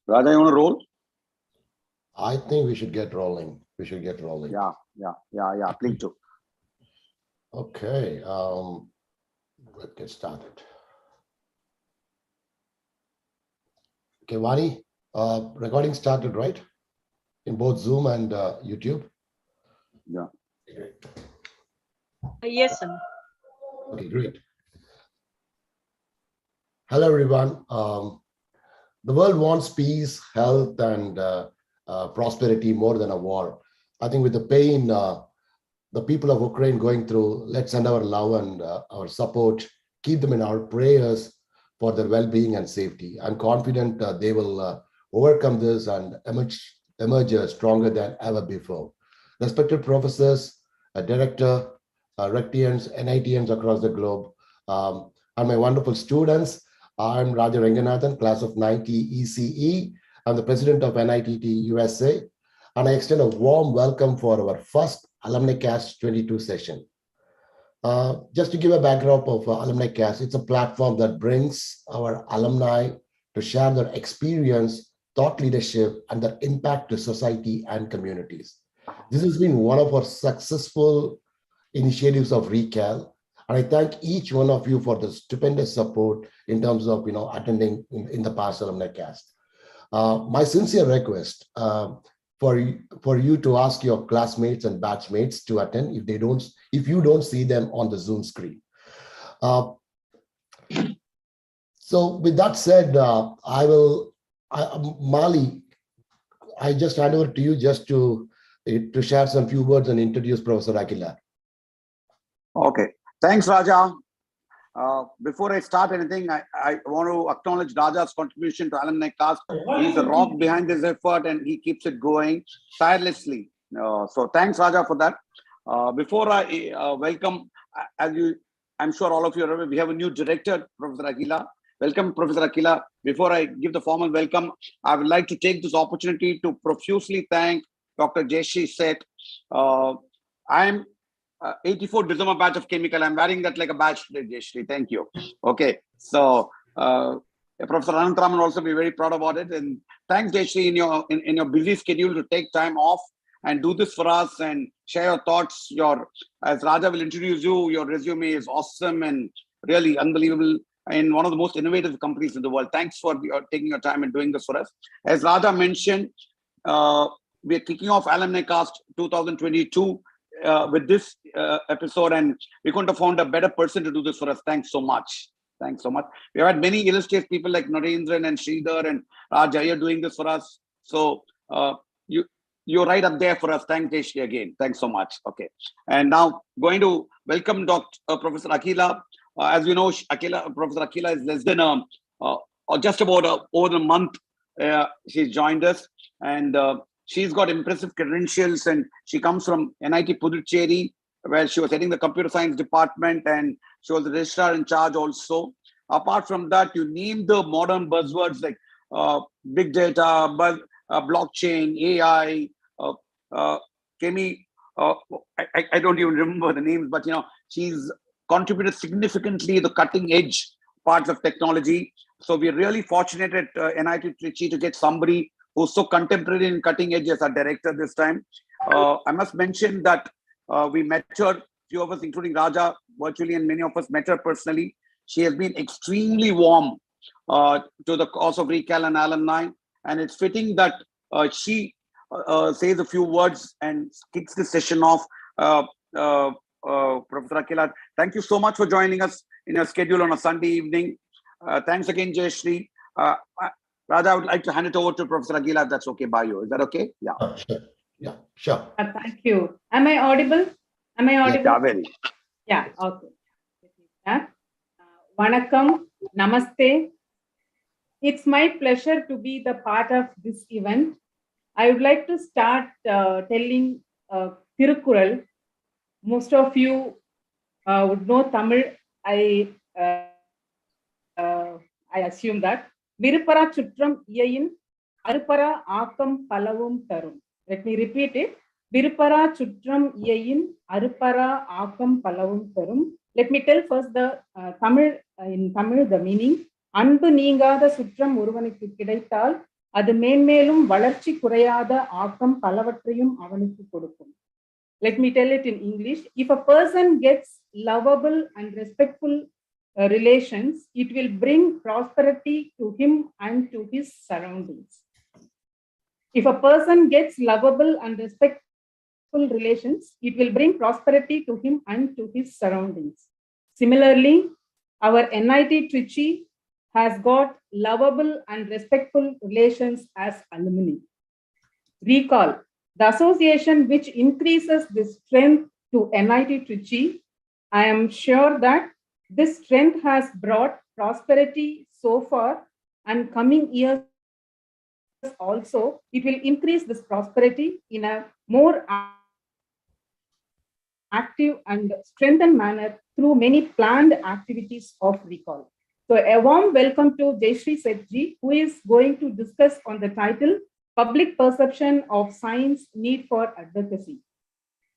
Raja, you want to roll? I think we should get rolling. Yeah. Please do. Okay. Let's get started. Okay, Vani, recording started, right? In both Zoom and YouTube? Yeah. Great. Yes, sir. Okay, great. Hello, everyone. The world wants peace, health, and prosperity more than a war. I think with the pain the people of Ukraine going through, let's send our love and our support, keep them in our prayers for their well-being and safety. I'm confident they will overcome this and emerge stronger than ever before. Respected professors, director, rectians, NITians across the globe, and my wonderful students, I'm Raja Ranganathan, class of 90 ECE. I'm the president of NITT USA, and I extend a warm welcome for our first Alumni Cast 22 session. Just to give a backdrop of Alumni Cast, it's a platform that brings our alumni to share their experience, thought leadership, and their impact to society and communities. This has been one of our successful initiatives of ReCal, and I thank each one of you for the stupendous support in terms of attending in the past Alumni Cast. My sincere request for you to ask your classmates and batchmates to attend if you don't see them on the Zoom screen. So with that said, Mali, I just hand over to you just to share some few words and introduce Professor Aguilar. Okay, thanks, Raja. Before I start anything, I want to acknowledge Raja's contribution to Alumni Cast. He's the rock behind this effort and he keeps it going tirelessly. So thanks, Raja, for that. Before I welcome, I'm sure all of you are aware, we have a new director, Professor Aguilar. Welcome, Professor Aguilar. Before I give the formal welcome, I would like to take this opportunity to profusely thank Dr. Jayshree Seth. I'm 84 December batch of chemical. I'm wearing that like a badge today, Jayshree. Thank you. Okay. So Professor Anantraman will also be very proud about it. And thanks, Jayshree, in your busy schedule to take time off and do this for us and share your thoughts. As Raja will introduce you, your resume is awesome and really unbelievable in one of the most innovative companies in the world. Thanks for taking your time and doing this for us. As Raja mentioned, we're kicking off Alumni Cast 2022 with this episode, and we couldn't have found a better person to do this for us. Thanks so much. Thanks so much. We have had many illustrious people like Narendran and Sridhar and Rajaya doing this for us. So you're right up there for us. Thanks, Jayshree, again. Thanks so much. Okay. And now going to welcome Professor Akila. As you know, Professor Akila is less than or just about over a month. She's joined us, and she's got impressive credentials, and she comes from NIT Puducherry, where she was heading the computer science department, and she was the registrar in charge also. Apart from that, you name the modern buzzwords like big data, blockchain, AI, Chemi. I don't even remember the names, but she's contributed significantly to the cutting edge parts of technology. So we're really fortunate at NIT Trichy to get somebody who's so contemporary and cutting edge as our director this time. I must mention that we met her, few of us, including Raja, virtually, and many of us met her personally. She has been extremely warm to the cause of ReCal and alumni, and it's fitting that she says a few words and kicks the session off. Professor Akila, thank you so much for joining us in your schedule on a Sunday evening. Thanks again, Jayshree. Raja, I would like to hand it over to Professor Aguilar, if that's okay by you. Is that okay? Yeah. Sure. Yeah, sure. Thank you. Am I audible? Yeah, very. Yeah, okay. Vanakkam, namaste. It's my pleasure to be the part of this event. I would like to start telling Tirukkural. Most of you would know Tamil. I assume that. Virupara Chutram Iyayin Arupara Akam Palavum Tarum. Let me repeat it. Virupara Chutram Iyayin Arupara Akam Palavum Tarum. Let me tell first the Tamil, in Tamil, the meaning. Anbu Ningada Sutram Uruvanikku Kidaithal அது மேன்மேலும் வளர்ச்சி குறையாத ஆக்கம் பலவற்றையும் அவனுக்கு கொடுக்கும். Let me tell it in English. If a person gets lovable and respectful relations, it will bring prosperity to him and to his surroundings. If a person gets lovable and respectful relations, it will bring prosperity to him and to his surroundings. Similarly, our NIT Trichy has got lovable and respectful relations as alumni. Recall, the association which increases the strength to NIT Trichy, I am sure that this strength has brought prosperity so far, and coming years also, it will increase this prosperity in a more active and strengthened manner through many planned activities of Recall. So a warm welcome to Jayshree Seth ji, who is going to discuss on the title, Public Perception of Science Need for Advocacy.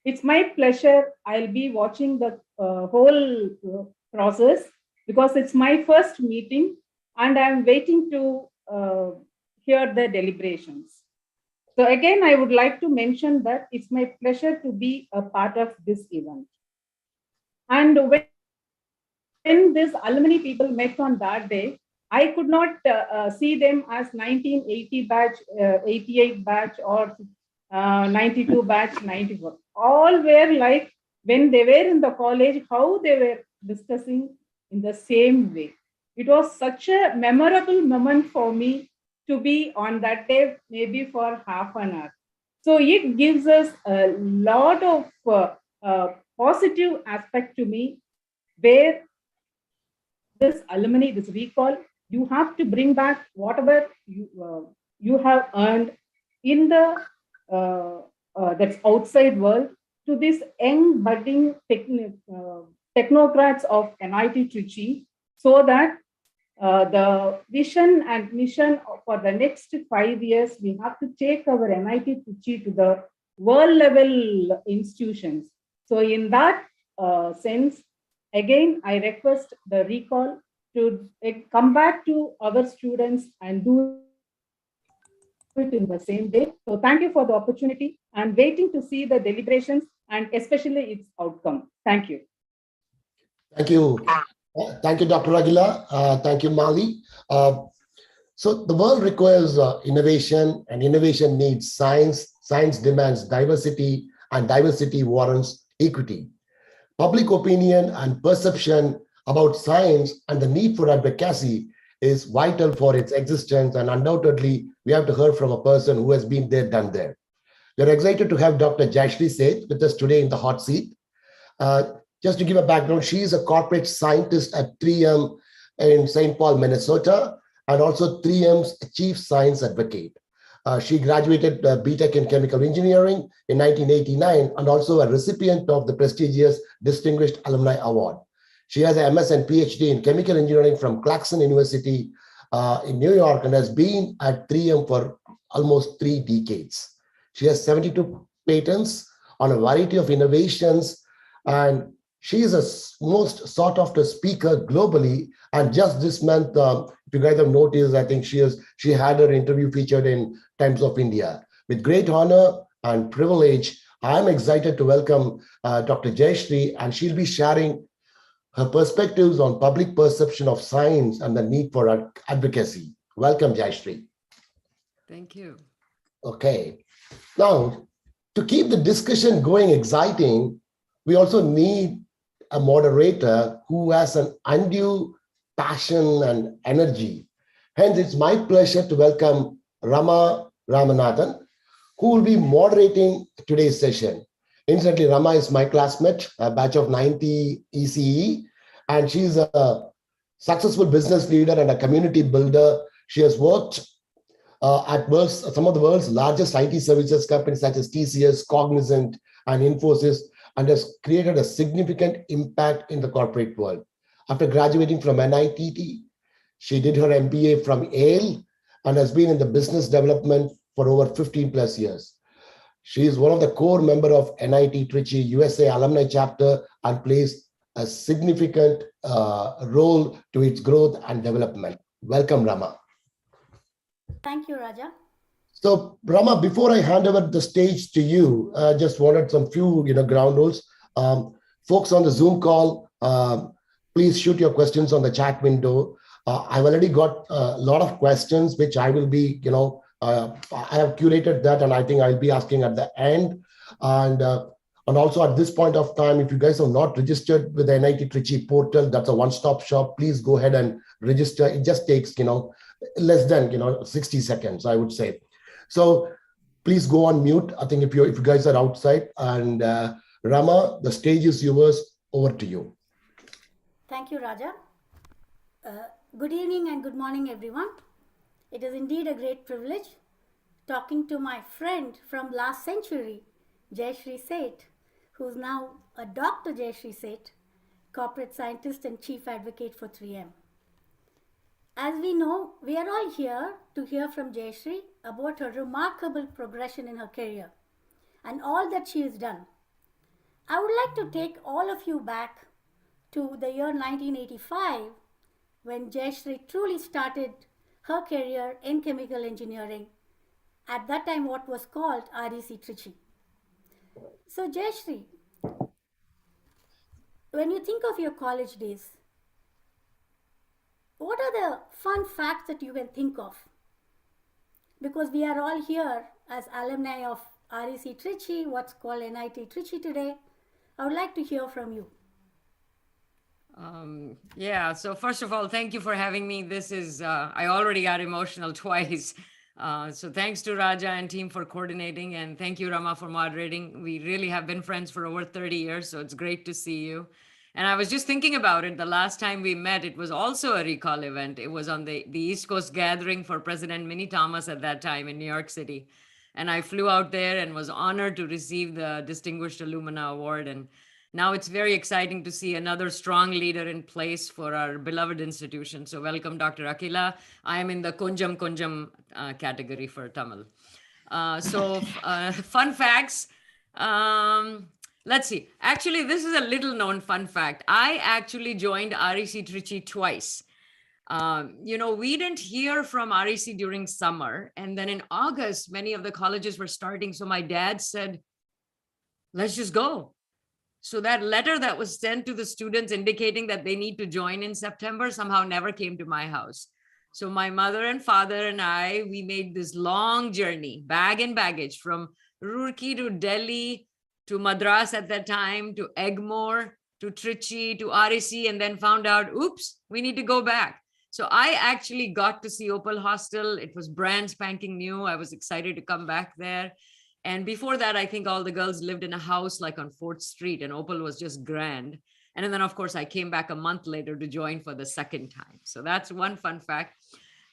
It's my pleasure. I'll be watching the whole process because it's my first meeting and I'm waiting to hear the deliberations. So again, I would like to mention that it's my pleasure to be a part of this event. And when these alumni people met on that day, I could not see them as 1980 batch, 88 batch, or 92 batch, 94. All were like when they were in the college, how they were discussing in the same way. It was such a memorable moment for me to be on that day, maybe for half an hour. So it gives us a lot of positive aspect to me, where this alumni, this Recall, you have to bring back whatever you have earned in the that's outside world to this young budding technocrats of NIT Trichy, so that the vision and mission for the next 5 years, we have to take our NIT Trichy to the world level institutions. So in that sense, again, I request the Recall to come back to our students and do it in the same day. So thank you for the opportunity. I'm waiting to see the deliberations and especially its outcome. Thank you. Thank you. Thank you, Dr. Aguila. Thank you, Mali. So the world requires innovation, and innovation needs science. Science demands diversity, and diversity warrants equity. Public opinion and perception about science and the need for advocacy is vital for its existence, and undoubtedly, we have to hear from a person who has been there, done there. We're excited to have Dr. Jayshree Seth with us today in the hot seat. Just to give a background, she is a corporate scientist at 3M in St. Paul, Minnesota, and also 3M's chief science advocate. She graduated BTech in chemical engineering in 1989 and also a recipient of the prestigious Distinguished Alumna Award. She has a MS and PhD in chemical engineering from Clarkson University in New York and has been at 3M for almost 3 decades. She has 72 patents on a variety of innovations, and she is a most sought after speaker globally. And just this month, if you guys have noticed, I think she had her interview featured in Times of India. With great honor and privilege, I'm excited to welcome Dr. Jayshree, and she'll be sharing her perspectives on public perception of science and the need for advocacy. Welcome, Jayshree. Thank you. Okay. Now, to keep the discussion going exciting, we also need a moderator who has an undue passion and energy. Hence, it's my pleasure to welcome Rama Ramanathan, who will be moderating today's session. Incidentally, Rama is my classmate, a batch of 90 ECE, and she's a successful business leader and a community builder. She has worked at some of the world's largest IT services companies such as TCS, Cognizant, and Infosys, and has created a significant impact in the corporate world. After graduating from NITT, she did her MBA from Yale and has been in the business development for over 15 plus years. She is one of the core members of NIT Trichy USA alumni chapter and plays a significant role to its growth and development. Welcome, Rama. Thank you, Raja. So, Rama, before I hand over the stage to you, just wanted some few, ground rules. Folks on the Zoom call, please shoot your questions on the chat window. I've already got a lot of questions, which I will be, I have curated that, and I think I'll be asking at the end. And also at this point of time, if you guys are not registered with the NIT Trichy portal, that's a one-stop shop. Please go ahead and register. It just takes, less than 60 seconds, I would say. So please go on mute. I think if you guys are outside, and Rama, the stage is yours. Over to you. Thank you, Raja. Good evening and good morning, everyone. It is indeed a great privilege talking to my friend from last century, Jayshree Seth, who's now a Dr. Jayshree Seth, corporate scientist and chief advocate for 3M. As we know, we are all here to hear from Jayshree about her remarkable progression in her career and all that she has done. I would like to take all of you back to the year 1985, when Jayshree truly started her career in chemical engineering, at that time what was called REC Trichy. So Jayshree, when you think of your college days, what are the fun facts that you can think of? Because we are all here as alumni of REC Trichy, what's called NIT Trichy today. I would like to hear from you. Yeah, so first of all, thank you for having me. This is, I already got emotional twice. So thanks to Raja and team for coordinating, and thank you, Rama, for moderating. We really have been friends for over 30 years, so it's great to see you. And I was just thinking about it. The last time we met, it was also a recall event. It was on the East Coast gathering for President Minnie Thomas at that time in New York City. And I flew out there and was honored to receive the Distinguished Alumna Award. And now it's very exciting to see another strong leader in place for our beloved institution. So welcome, Dr. Akila. I am in the Konjam category for Tamil. Fun facts. Let's see. Actually, this is a little known fun fact. I actually joined REC Trichy twice. We didn't hear from REC during summer. And then in August, many of the colleges were starting. So my dad said, let's just go. So that letter that was sent to the students indicating that they need to join in September somehow never came to my house. So my mother and father and I, we made this long journey, bag and baggage, from Roorkee to Delhi, to Madras at that time, to Egmore, to Trichy, to REC, and then found out, oops, we need to go back. So I actually got to see Opal Hostel. It was brand spanking new. I was excited to come back there. And before that, I think all the girls lived in a house like on 4th Street, and Opal was just grand. And then, of course, I came back a month later to join for the second time. So that's one fun fact.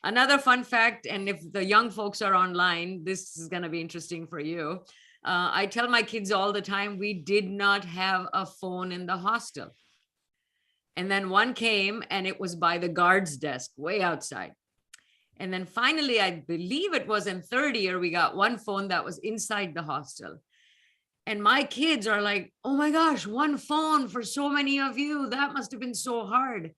Another fun fact, and if the young folks are online, this is going to be interesting for you. I tell my kids all the time, we did not have a phone in the hostel. And then one came and it was by the guard's desk way outside. And then finally, I believe it was in 3rd year, we got one phone that was inside the hostel. And my kids are like, oh my gosh, one phone for so many of you. That must have been so hard.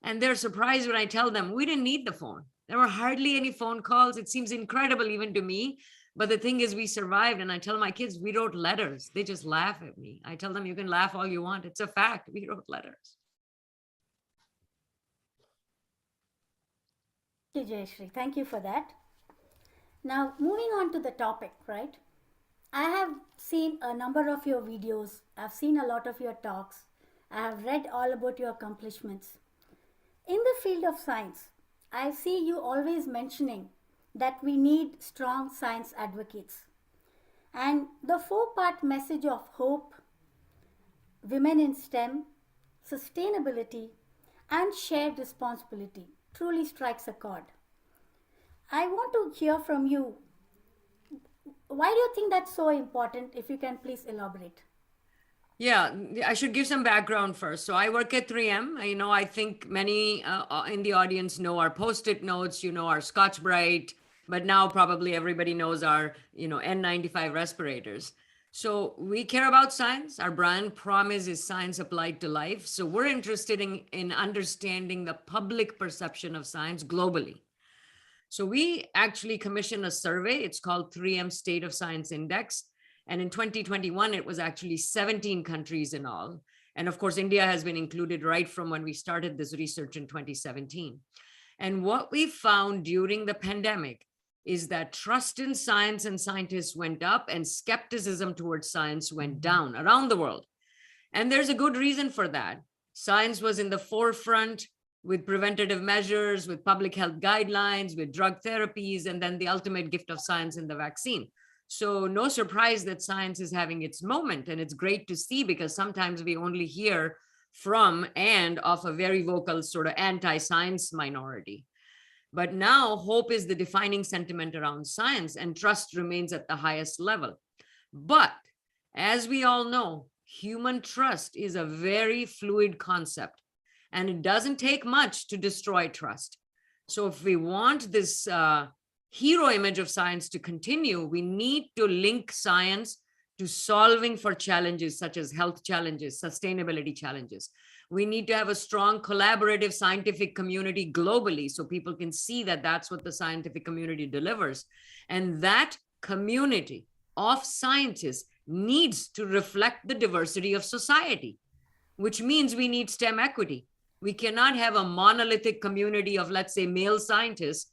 And they're surprised when I tell them we didn't need the phone. There were hardly any phone calls. It seems incredible even to me. But the thing is, we survived. And I tell my kids, we wrote letters. They just laugh at me. I tell them, you can laugh all you want. It's a fact. We wrote letters. Thank you, Jayshree. Thank you for that. Now, moving on to the topic, right? I have seen a number of your videos. I've seen a lot of your talks. I have read all about your accomplishments. In the field of science, I see you always mentioning that we need strong science advocates. And the 4-part message of hope, women in STEM, sustainability, and shared responsibility truly strikes a chord. I want to hear from you. Why do you think that's so important? If you can please elaborate. Yeah, I should give some background first. So I work at 3M. I think many in the audience know our Post-it notes, our Scotch Brite, but now probably everybody knows our, N95 respirators. So we care about science. Our brand promise is science applied to life. So we're interested in understanding the public perception of science globally. So we actually commissioned a survey. It's called 3M State of Science Index. And in 2021, it was actually 17 countries in all. And of course, India has been included right from when we started this research in 2017. And what we found during the pandemic is that trust in science and scientists went up and skepticism towards science went down around the world. And there's a good reason for that. Science was in the forefront with preventative measures, with public health guidelines, with drug therapies, and then the ultimate gift of science in the vaccine. So no surprise that science is having its moment. And it's great to see, because sometimes we only hear from and of a very vocal sort of anti-science minority. But now hope is the defining sentiment around science, and trust remains at the highest level. But as we all know, human trust is a very fluid concept, and it doesn't take much to destroy trust. So if we want this hero image of science to continue, we need to link science to solving for challenges such as health challenges, sustainability challenges. We need to have a strong collaborative scientific community globally, so people can see that that's what the scientific community delivers. And that community of scientists needs to reflect the diversity of society, which means we need STEM equity. We cannot have a monolithic community of, let's say, male scientists,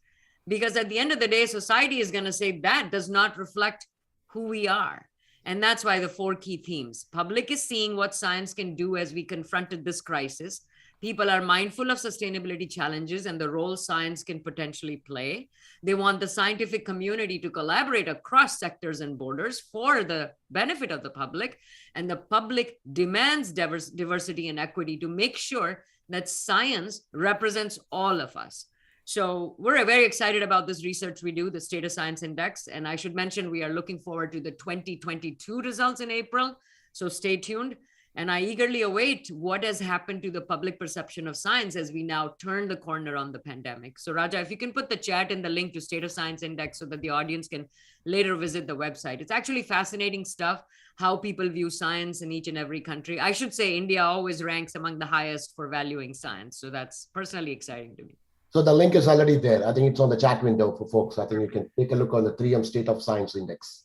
because at the end of the day, society is going to say that does not reflect who we are. And that's why the 4 key themes. Public is seeing what science can do as we confronted this crisis. People are mindful of sustainability challenges and the role science can potentially play. They want the scientific community to collaborate across sectors and borders for the benefit of the public. And the public demands diversity and equity to make sure that science represents all of us. So we're very excited about this research we do, the State of Science Index. And I should mention, we are looking forward to the 2022 results in April. So stay tuned. And I eagerly await what has happened to the public perception of science as we now turn the corner on the pandemic. So Raja, if you can put the chat and the link to State of Science Index so that the audience can later visit the website. It's actually fascinating stuff, how people view science in each and every country. I should say India always ranks among the highest for valuing science. So that's personally exciting to me. So the link is already there. I think it's on the chat window for folks. I think you can take a look on the 3M State of Science Index.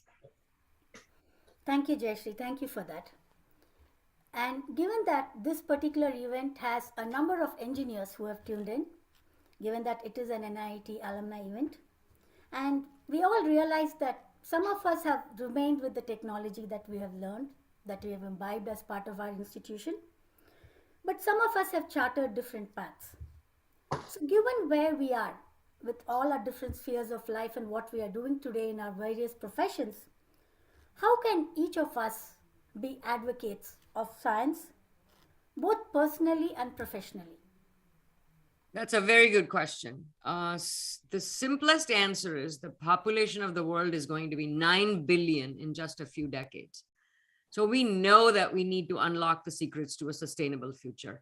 Thank you, Jayshree. Thank you for that. And given that this particular event has a number of engineers who have tuned in, given that it is an NIT alumni event, and we all realize that some of us have remained with the technology that we have learned, that we have imbibed as part of our institution, but some of us have chartered different paths. So given where we are with all our different spheres of life and what we are doing today in our various professions, how can each of us be advocates of science, both personally and professionally? That's a very good question. The simplest answer is the population of the world is going to be 9 billion in just a few decades. So we know that we need to unlock the secrets to a sustainable future.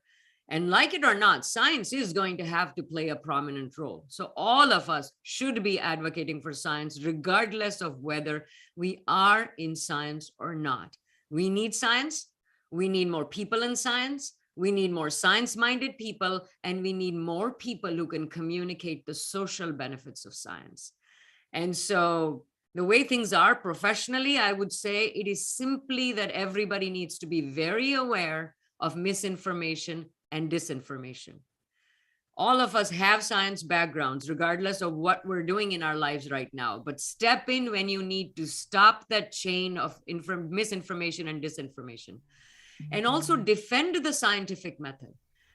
And like it or not, science is going to have to play a prominent role. So all of us should be advocating for science, regardless of whether we are in science or not. We need science. We need more people in science. We need more science-minded people, and we need more people who can communicate the social benefits of science. And so the way things are professionally, I would say it is simply that everybody needs to be very aware of misinformation and disinformation. All of us have science backgrounds, regardless of what we're doing in our lives right now, but step in when you need to stop that chain of misinformation and disinformation. And also defend the scientific method.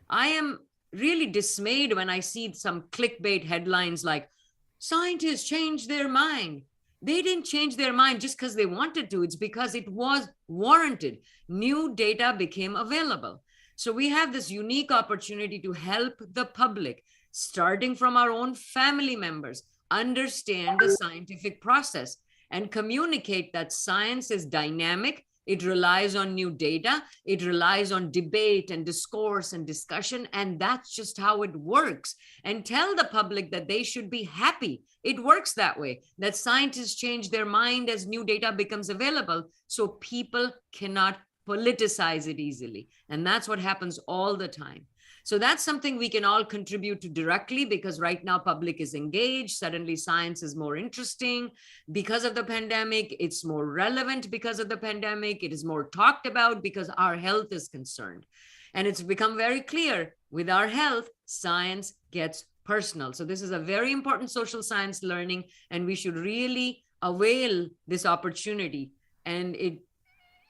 I am really dismayed when I see some clickbait headlines like, scientists changed their mind. They didn't change their mind just because they wanted to. It's because it was warranted. New data became available. So we have this unique opportunity to help the public, starting from our own family members, understand the scientific process and communicate that science is dynamic. It relies on new data. It relies on debate and discourse and discussion. And that's just how it works. And tell the public that they should be happy. It works that way, that scientists change their mind as new data becomes available. So people cannot politicize it easily. And that's what happens all the time. So that's something we can all contribute to directly, because right now public is engaged. Suddenly science is more interesting because of the pandemic. It's more relevant because of the pandemic. It is more talked about because our health is concerned. And it's become very clear, with our health, science gets personal. So this is a very important social science learning, and we should really avail this opportunity and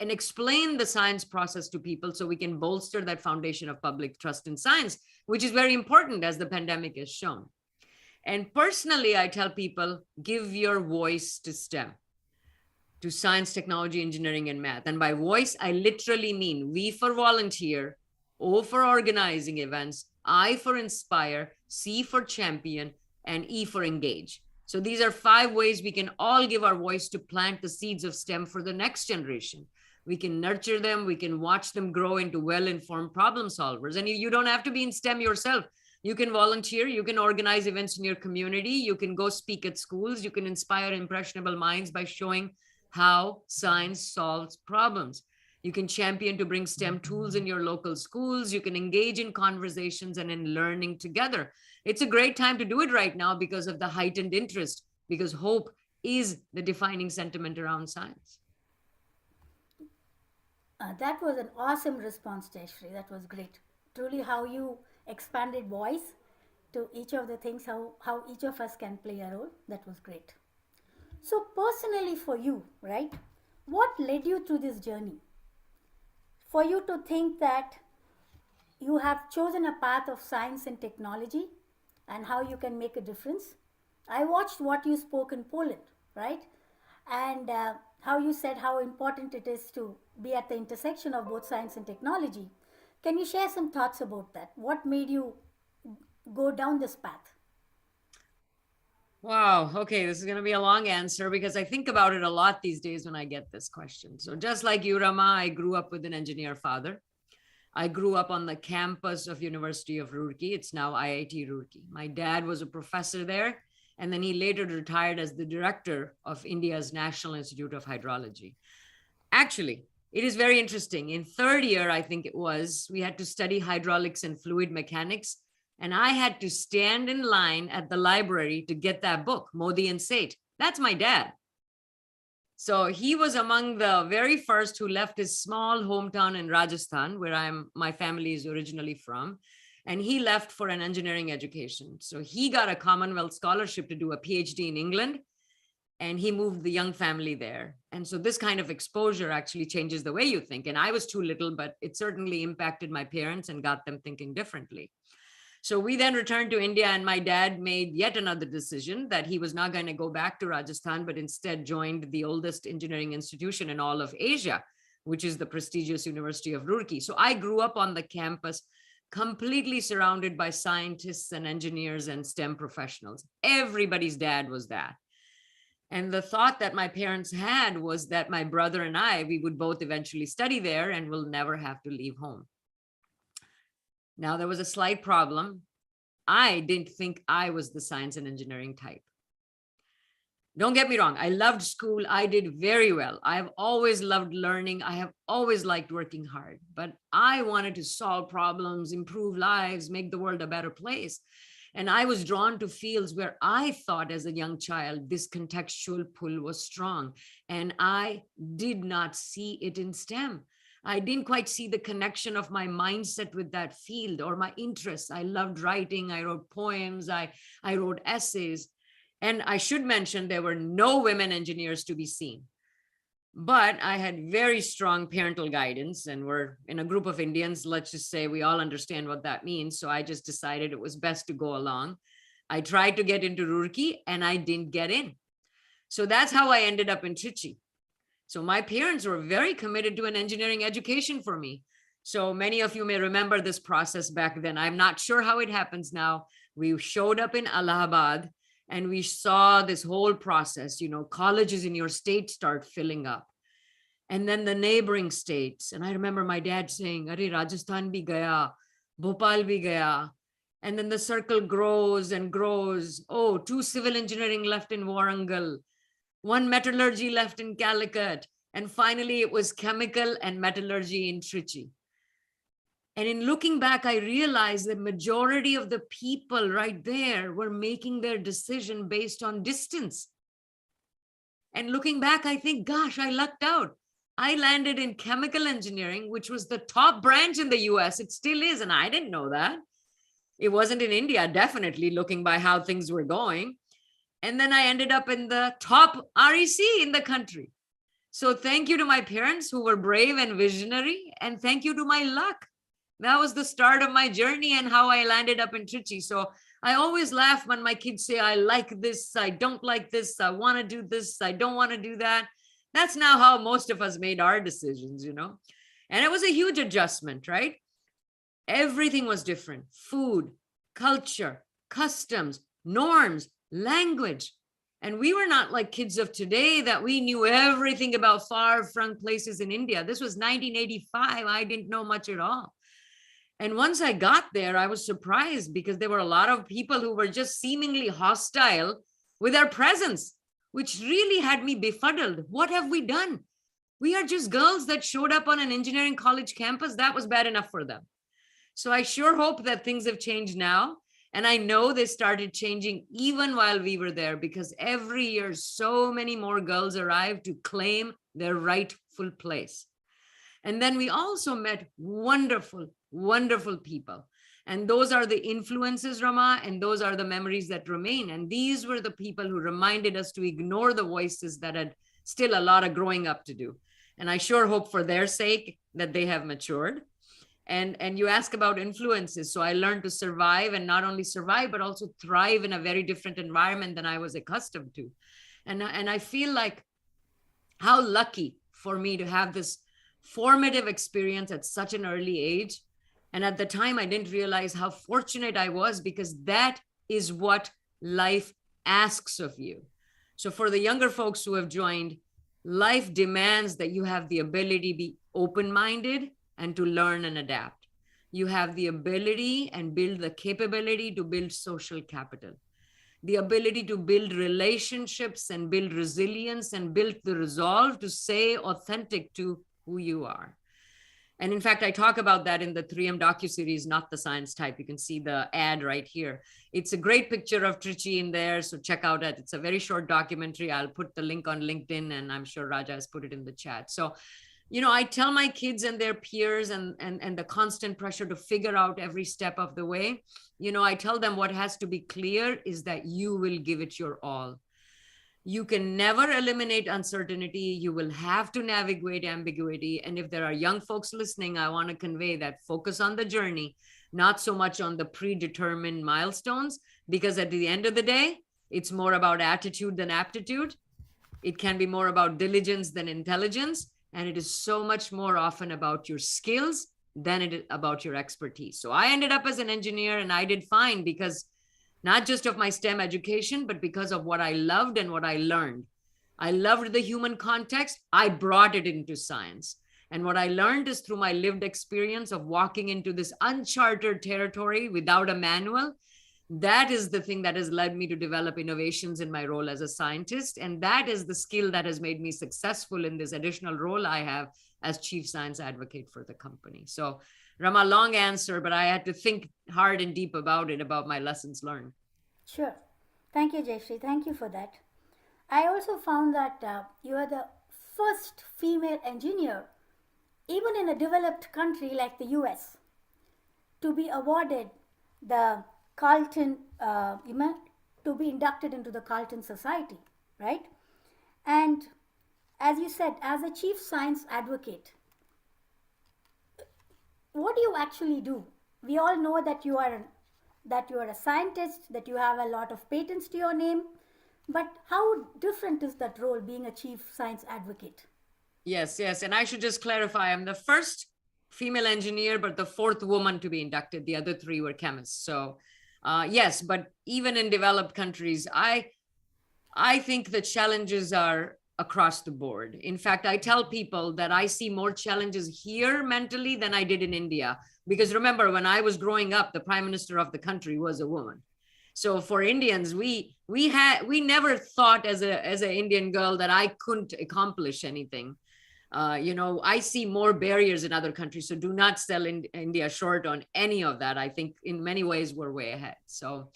explain the science process to people so we can bolster that foundation of public trust in science, which is very important, as the pandemic has shown. And personally, I tell people, give your voice to STEM, to science, technology, engineering, and math. And by voice, I literally mean V for volunteer, O for organizing events, I for inspire, C for champion, and E for engage. So these are 5 ways we can all give our voice to plant the seeds of STEM for the next generation. We can nurture them. We can watch them grow into well-informed problem solvers. And you don't have to be in STEM yourself. You can volunteer. You can organize events in your community. You can go speak at schools. You can inspire impressionable minds by showing how science solves problems. You can champion to bring STEM tools in your local schools. You can engage in conversations and in learning together. It's a great time to do it right now because of the heightened interest, because hope is the defining sentiment around science. That was an awesome response, Jayshree. That was great. Truly how you expanded voice to each of the things, how each of us can play a role. That was great. So personally for you, right, what led you through this journey? For you to think that you have chosen a path of science and technology and how you can make a difference. I watched what you spoke in Poland, right? And how you said how important it is to be at the intersection of both science and technology. Can you share some thoughts about that? What made you go down this path? Wow. Okay. This is going to be a long answer because I think about it a lot these days when I get this question. So just like you, Rama, I grew up with an engineer father. I grew up on the campus of University of Roorkee. It's now IIT Roorkee. My dad was a professor there, and then he later retired as the director of India's National Institute of Hydrology. Actually, it is very interesting. In 3rd year, I think it was, we had to study hydraulics and fluid mechanics. And I had to stand in line at the library to get that book, Modi and Seth. That's my dad. So he was among the very first who left his small hometown in Rajasthan, where my family is originally from. And he left for an engineering education. So he got a Commonwealth scholarship to do a PhD in England. And he moved the young family there. And so this kind of exposure actually changes the way you think. And I was too little, but it certainly impacted my parents and got them thinking differently. So we then returned to India, and my dad made yet another decision that he was not going to go back to Rajasthan, but instead joined the oldest engineering institution in all of Asia, which is the prestigious University of Roorkee. So I grew up on the campus, completely surrounded by scientists and engineers and STEM professionals. Everybody's dad was that. And the thought that my parents had was that my brother and we would both eventually study there and will never have to leave home. Now, there was a slight problem. I didn't think I was the science and engineering type. Don't get me wrong. I loved school. I did very well. I've always loved learning. I have always liked working hard, but I wanted to solve problems, improve lives, make the world a better place. And I was drawn to fields where I thought as a young child, this contextual pull was strong. And I did not see it in STEM. I didn't quite see the connection of my mindset with that field or my interests. I loved writing. I wrote poems. I wrote essays. And I should mention there were no women engineers to be seen. But I had very strong parental guidance, and we're in a group of Indians. Let's just say we all understand what that means. So I just decided it was best to go along. I tried to get into Roorkee and I didn't get in. So that's how I ended up in Trichy. So my parents were very committed to an engineering education for me. So many of you may remember this process back then. I'm not sure how it happens now. We showed up in Allahabad and we saw this whole process, colleges in your state start filling up. And then the neighboring states. And I remember my dad saying, Arey, Rajasthan bhi gaya, Bhopal bhi gaya. And then the circle grows and grows. Oh, 2 civil engineering left in Warangal. 1 metallurgy left in Calicut, and finally it was chemical and metallurgy in Trichy. And in looking back, I realized the majority of the people right there were making their decision based on distance. And looking back, I think, gosh, I lucked out. I landed in chemical engineering, which was the top branch in the US. It still is, and I didn't know that. It wasn't in India, definitely, looking by how things were going. And then I ended up in the top REC in the country. So thank you to my parents who were brave and visionary, and thank you to my luck. That was the start of my journey and how I landed up in Trichy. So I always laugh when my kids say, I like this, I don't like this, I want to do this, I don't want to do that. That's now how most of us made our decisions, you know. And it was a huge adjustment, right? Everything was different. Food, culture, customs, norms, language. And we were not like kids of today that we knew everything about far-flung places in India. This was 1985. I didn't know much at all. And once I got there, I was surprised because there were a lot of people who were just seemingly hostile with our presence, which really had me befuddled. What have we done? We are just girls that showed up on an engineering college campus. That was bad enough for them. So I sure hope that things have changed now. And I know they started changing even while we were there, because every year so many more girls arrive to claim their rightful place. And then we also met wonderful, wonderful people. And those are the influences, Rama, and those are the memories that remain. And these were the people who reminded us to ignore the voices that had still a lot of growing up to do. And I sure hope for their sake that they have matured. And you ask about influences. So I learned to survive, and not only survive, but also thrive in a very different environment than I was accustomed to. And I feel like how lucky for me to have this formative experience at such an early age. And at the time, I didn't realize how fortunate I was, because that is what life asks of you. So for the younger folks who have joined, life demands that you have the ability to be open-minded and to learn and adapt. You have the ability and build the capability to build social capital, the ability to build relationships and build resilience and build the resolve to stay authentic to who you are. And in fact, I talk about that in the 3M docuseries, Not the Science Type. You can see the ad right here. It's a great picture of Trichy in there, so check out it. It's a very short documentary. I'll put the link on LinkedIn, and I'm sure Raja has put it in the chat. So, you know, I tell my kids and their peers and the constant pressure to figure out every step of the way, you know, I tell them what has to be clear is that you will give it your all. You can never eliminate uncertainty. You will have to navigate ambiguity. And if there are young folks listening, I want to convey that focus on the journey, not so much on the predetermined milestones, because at the end of the day, it's more about attitude than aptitude. It can be more about diligence than intelligence. And it is so much more often about your skills than it is about your expertise. So I ended up as an engineer, and I did fine because not just of my STEM education, but because of what I loved and what I learned. I loved the human context. I brought it into science. And what I learned is through my lived experience of walking into this uncharted territory without a manual. That is the thing that has led me to develop innovations in my role as a scientist. And that is the skill that has made me successful in this additional role I have as Chief Science Advocate for the company. So Rama, long answer, but I had to think hard and deep about it, about my lessons learned. Sure. Thank you, Jayshree. Thank you for that. I also found that you are the first female engineer, even in a developed country like the US, to be awarded the Carlton, to be inducted into the Carlton Society, right? And as you said, as a Chief Science Advocate, what do you actually do? We all know that you are a scientist, that you have a lot of patents to your name, but how different is that role, being a Chief Science Advocate? Yes. And I should just clarify, I'm the first female engineer, but the fourth woman to be inducted. The other three were chemists. So yes, but even in developed countries, I think the challenges are across the board. In fact, I tell people that I see more challenges here mentally than I did in India. Because remember, when I was growing up, the prime minister of the country was a woman. So for Indians, we never thought as an Indian girl that I couldn't accomplish anything. I see more barriers in other countries. So do not sell India short on any of that. I think in many ways we're way ahead. So,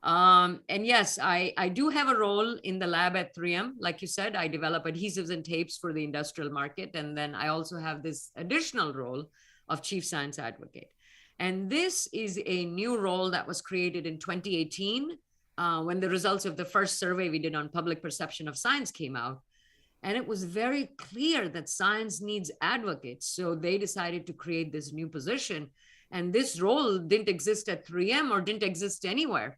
and yes, I do have a role in the lab at 3M. Like you said, I develop adhesives and tapes for the industrial market. And then I also have this additional role of Chief Science Advocate. And this is a new role that was created in 2018 when the results of the first survey we did on public perception of science came out. And it was very clear that science needs advocates. So they decided to create this new position. And this role didn't exist at 3M or didn't exist anywhere.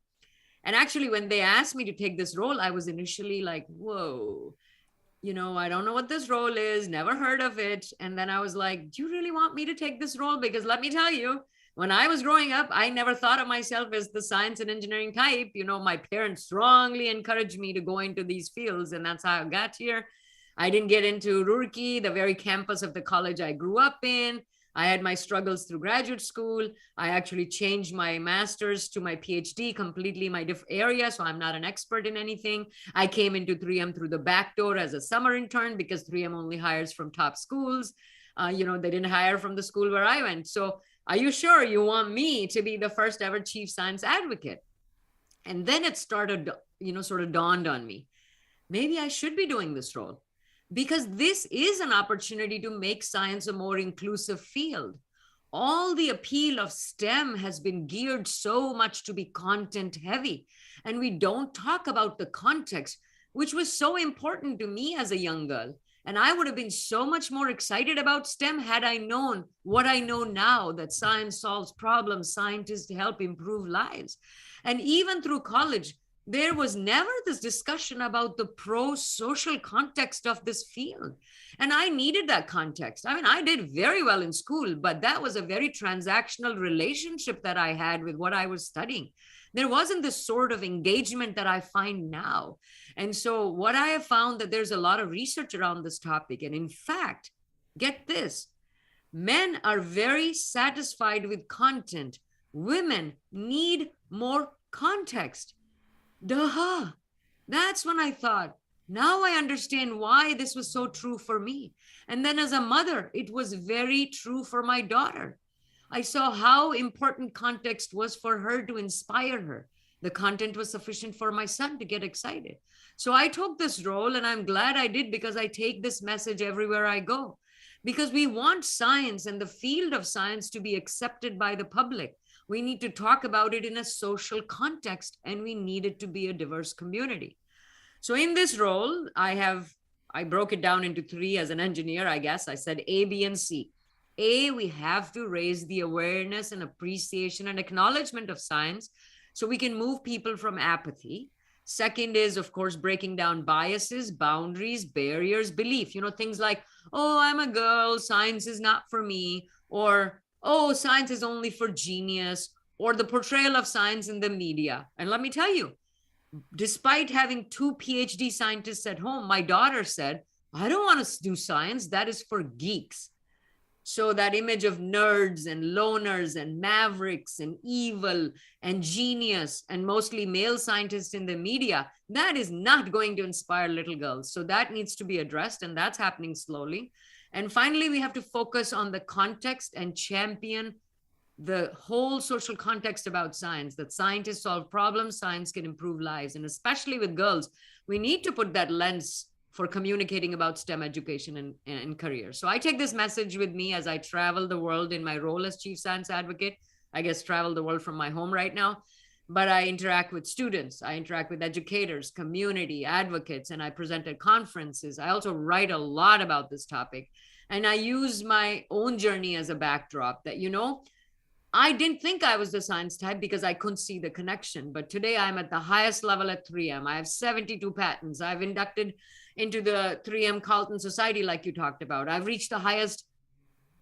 And actually, when they asked me to take this role, I was initially like, whoa, I don't know what this role is, never heard of it. And then I was like, do you really want me to take this role? Because let me tell you, when I was growing up, I never thought of myself as the science and engineering type. My parents strongly encouraged me to go into these fields. And that's how I got here. I didn't get into Roorkee, the very campus of the college I grew up in. I had my struggles through graduate school. I actually changed my master's to my PhD, completely my different area. So I'm not an expert in anything. I came into 3M through the back door as a summer intern because 3M only hires from top schools. They didn't hire from the school where I went. So are you sure you want me to be the first ever Chief Science Advocate? And then it started, sort of dawned on me. Maybe I should be doing this role. Because this is an opportunity to make science a more inclusive field. All the appeal of STEM has been geared so much to be content heavy. And we don't talk about the context, which was so important to me as a young girl. And I would have been so much more excited about STEM had I known what I know now, that science solves problems, scientists help improve lives. And even through college, there was never this discussion about the pro-social context of this field. And I needed that context. I mean, I did very well in school, but that was a very transactional relationship that I had with what I was studying. There wasn't the sort of engagement that I find now. And so what I have found that there's a lot of research around this topic. And in fact, get this, men are very satisfied with content. Women need more context. Duh. That's when I thought, now I understand why this was so true for me. And then as a mother, it was very true for my daughter. I saw how important context was for her to inspire her. The content was sufficient for my son to get excited. So I took this role, and I'm glad I did, because I take this message everywhere I go. Because we want science and the field of science to be accepted by the public. We need to talk about it in a social context, and we need it to be a diverse community. So in this role, I broke it down into 3 as an engineer, I guess. I said A, B, and C. A, we have to raise the awareness and appreciation and acknowledgement of science so we can move people from apathy. Second is, of course, breaking down biases, boundaries, barriers, belief, things like, oh, I'm a girl, science is not for me, or oh, science is only for genius, or the portrayal of science in the media. And let me tell you, despite having 2 PhD scientists at home, my daughter said, I don't want to do science. That is for geeks. So that image of nerds and loners and mavericks and evil and genius and mostly male scientists in the media, that is not going to inspire little girls. So that needs to be addressed, and that's happening slowly. And finally, we have to focus on the context and champion the whole social context about science, that scientists solve problems, science can improve lives. And especially with girls, we need to put that lens for communicating about STEM education and career. So I take this message with me as I travel the world in my role as Chief Science Advocate. I guess travel the world from my home right now, but I interact with students, I interact with educators, community, advocates, and I present at conferences. I also write a lot about this topic. And I use my own journey as a backdrop that, I didn't think I was the science type because I couldn't see the connection. But today I'm at the highest level at 3M. I have 72 patents. I've inducted into the 3M Carlton Society, like you talked about. I've reached the highest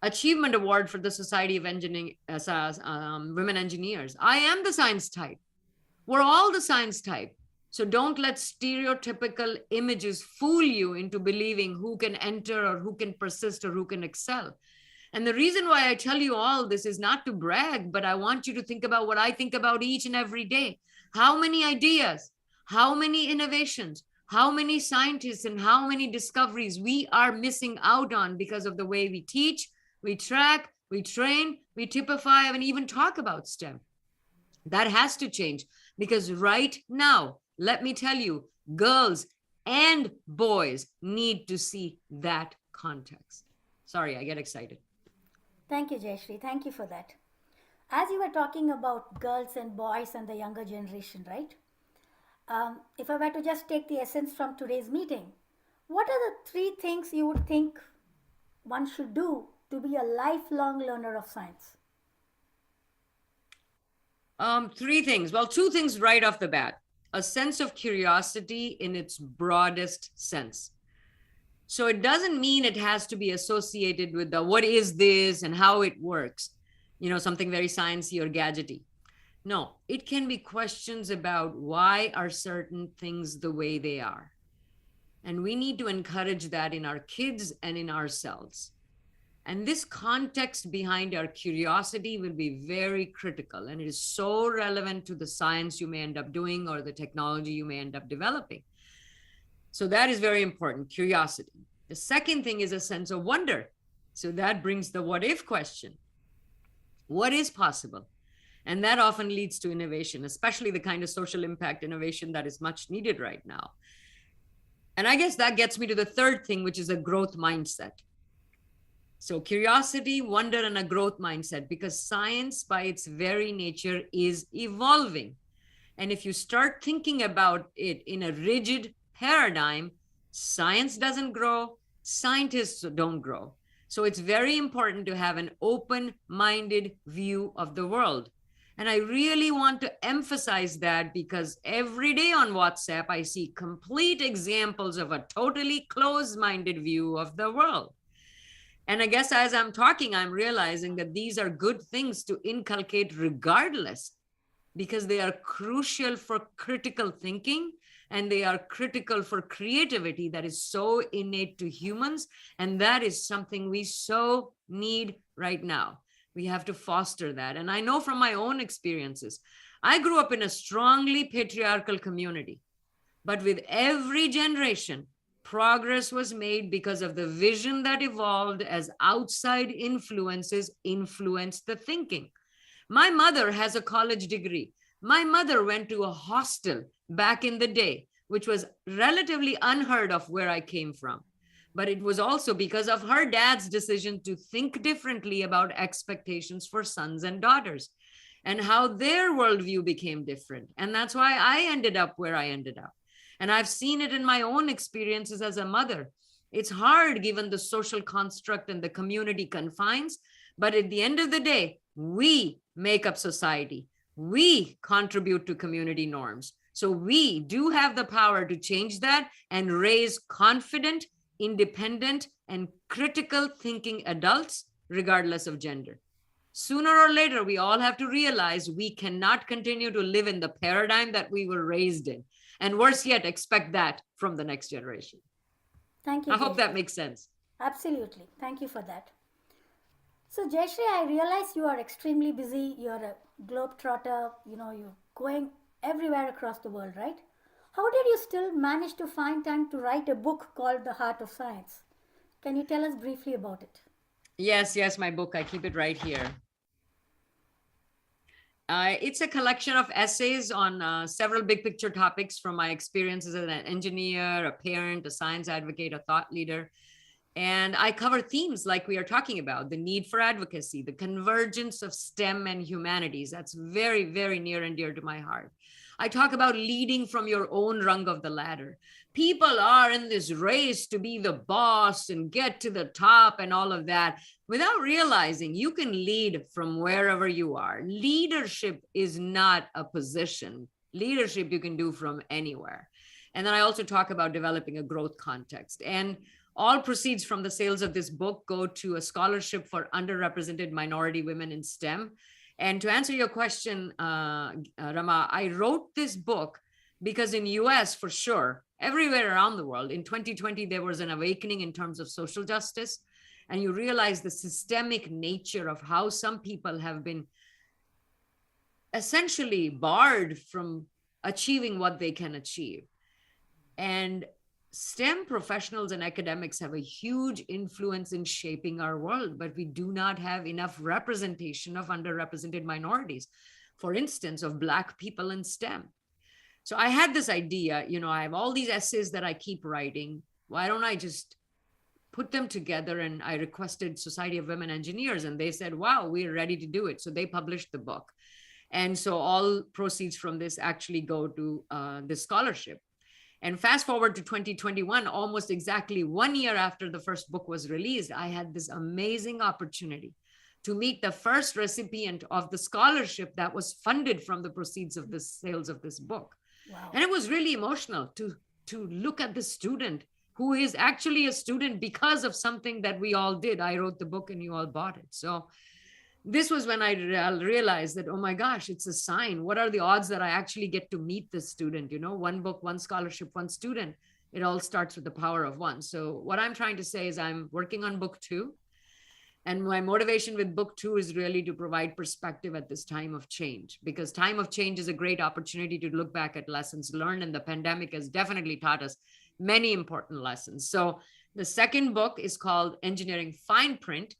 achievement award for the Society of Engineering, Women Engineers. I am the science type. We're all the science type. So don't let stereotypical images fool you into believing who can enter or who can persist or who can excel. And the reason why I tell you all this is not to brag, but I want you to think about what I think about each and every day. How many ideas, how many innovations, how many scientists and how many discoveries we are missing out on because of the way we teach, we track, we train, we typify, and even talk about STEM. That has to change, because right now, let me tell you, girls and boys need to see that context. Sorry, I get excited. Thank you, Jayshree. Thank you for that. As you were talking about girls and boys and the younger generation, right? If I were to just take the essence from today's meeting, what are the 3 things you would think one should do to be a lifelong learner of science? 3 things. Well, 2 things right off the bat. A sense of curiosity in its broadest sense. So it doesn't mean it has to be associated with the what is this and how it works, something very sciencey or gadgety. No, it can be questions about why are certain things the way they are. And we need to encourage that in our kids and in ourselves. And this context behind our curiosity will be very critical. And it is so relevant to the science you may end up doing or the technology you may end up developing. So that is very important, curiosity. The second thing is a sense of wonder. So that brings the what if question. What is possible? And that often leads to innovation, especially the kind of social impact innovation that is much needed right now. And I guess that gets me to the third thing, which is a growth mindset. So curiosity, wonder, and a growth mindset, because science by its very nature is evolving. And if you start thinking about it in a rigid paradigm, science doesn't grow, scientists don't grow. So it's very important to have an open-minded view of the world. And I really want to emphasize that, because every day on WhatsApp, I see complete examples of a totally closed-minded view of the world. And I guess as I'm talking, I'm realizing that these are good things to inculcate regardless, because they are crucial for critical thinking and they are critical for creativity that is so innate to humans. And that is something we so need right now. We have to foster that. And I know from my own experiences, I grew up in a strongly patriarchal community, but with every generation, progress was made because of the vision that evolved as outside influences influenced the thinking. My mother has a college degree. My mother went to a hostel back in the day, which was relatively unheard of where I came from. But it was also because of her dad's decision to think differently about expectations for sons and daughters and how their worldview became different. And that's why I ended up where I ended up. And I've seen it in my own experiences as a mother. It's hard given the social construct and the community confines, but at the end of the day, we make up society. We contribute to community norms. So we do have the power to change that and raise confident, independent, and critical thinking adults, regardless of gender. Sooner or later, we all have to realize we cannot continue to live in the paradigm that we were raised in. And worse yet, expect that from the next generation. Thank you. I hope that makes sense. Absolutely. Thank you for that. So Jayshree, I realize you are extremely busy. You're a globetrotter. You're going everywhere across the world, right? How did you still manage to find time to write a book called The Heart of Science? Can you tell us briefly about it? Yes, my book. I keep it right here. It's a collection of essays on several big picture topics from my experiences as an engineer, a parent, a science advocate, a thought leader. And I cover themes like we are talking about, the need for advocacy, the convergence of STEM and humanities. That's very, very near and dear to my heart. I talk about leading from your own rung of the ladder. People are in this race to be the boss and get to the top and all of that without realizing you can lead from wherever you are. Leadership is not a position. Leadership you can do from anywhere. And then I also talk about developing a growth context. And all proceeds from the sales of this book go to a scholarship for underrepresented minority women in STEM. And to answer your question, Rama, I wrote this book because in US, for sure, everywhere around the world, in 2020, there was an awakening in terms of social justice. And you realize the systemic nature of how some people have been essentially barred from achieving what they can achieve. And STEM professionals and academics have a huge influence in shaping our world, but we do not have enough representation of underrepresented minorities, for instance, of Black people in STEM. So I had this idea, I have all these essays that I keep writing. Why don't I just put them together? And I requested Society of Women Engineers, and they said, wow, we're ready to do it. So they published the book. And so all proceeds from this actually go to this scholarship. And fast forward to 2021, almost exactly 1 year after the first book was released, I had this amazing opportunity to meet the first recipient of the scholarship that was funded from the proceeds of the sales of this book. Wow. And it was really emotional to look at the student who is actually a student because of something that we all did. I wrote the book and you all bought it. So this was when I realized that, oh my gosh, it's a sign. What are the odds that I actually get to meet this student? One book, one scholarship, one student. It all starts with the power of one. So what I'm trying to say is I'm working on book 2. And my motivation with book 2 is really to provide perspective at this time of change, because time of change is a great opportunity to look back at lessons learned. And the pandemic has definitely taught us many important lessons. So the second book is called Engineering Fine Print,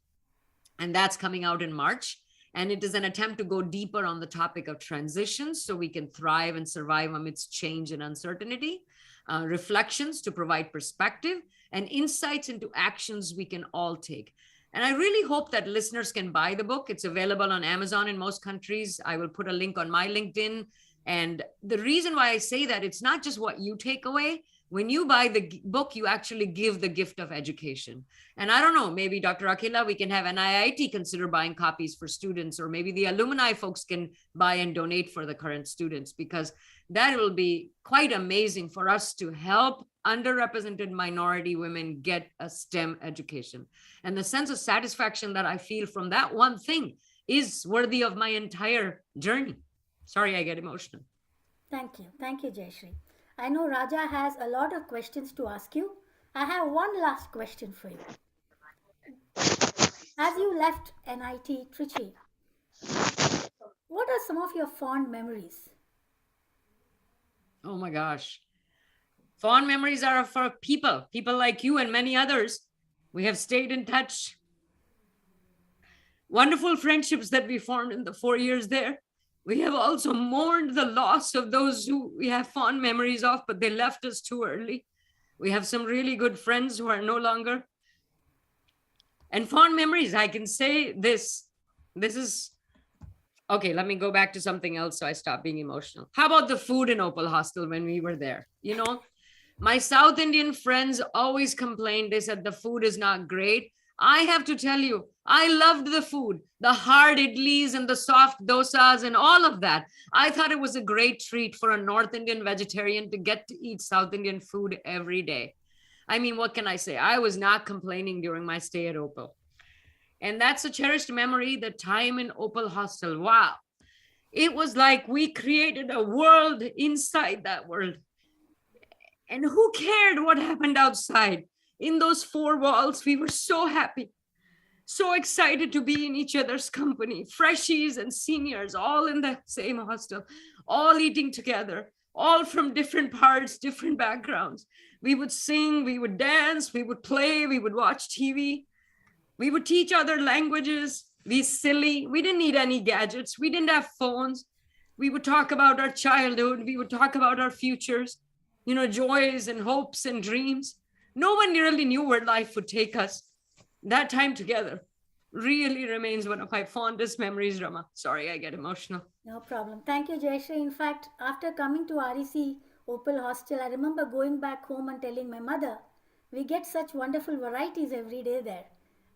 and that's coming out in March. And it is an attempt to go deeper on the topic of transitions so we can thrive and survive amidst change and uncertainty, reflections to provide perspective, and insights into actions we can all take. And I really hope that listeners can buy the book. It's available on Amazon in most countries. I will put a link on my LinkedIn. And the reason why I say that, it's not just what you take away. When you buy the book, you actually give the gift of education. And I don't know, maybe Dr. Akila, we can have NIIT consider buying copies for students, or maybe the alumni folks can buy and donate for the current students, because that will be quite amazing for us to help underrepresented minority women get a STEM education. And the sense of satisfaction that I feel from that one thing is worthy of my entire journey. Sorry, I get emotional. Thank you. Thank you, Jayshree. I know Raja has a lot of questions to ask you. I have one last question for you. As you left NIT Trichy, what are some of your fond memories? Oh my gosh. Fond memories are for people like you and many others. We have stayed in touch. Wonderful friendships that we formed in the 4 years there. We have also mourned the loss of those who we have fond memories of, but they left us too early. We have some really good friends who are no longer. And fond memories, I can say this is, okay, let me go back to something else so I stop being emotional. How about the food in Opal Hostel when we were there? My South Indian friends always complained. They said the food is not great. I have to tell you, I loved the food, the hard idlis and the soft dosas and all of that. I thought it was a great treat for a North Indian vegetarian to get to eat South Indian food every day. I mean, what can I say? I was not complaining during my stay at Opal. And that's a cherished memory, the time in Opal Hostel. Wow. It was like we created a world inside that world. And who cared what happened outside? In those 4 walls, we were so happy, so excited to be in each other's company, freshies and seniors, all in the same hostel, all eating together, all from different parts, different backgrounds. We would sing, we would dance, we would play, we would watch TV. We would teach other languages, be silly. We didn't need any gadgets. We didn't have phones. We would talk about our childhood. We would talk about our futures, joys and hopes and dreams. No one really knew where life would take us. That time together really remains one of my fondest memories, Rama. Sorry, I get emotional. No problem. Thank you, Jayshree. In fact, after coming to REC Opal Hostel, I remember going back home and telling my mother, we get such wonderful varieties every day there.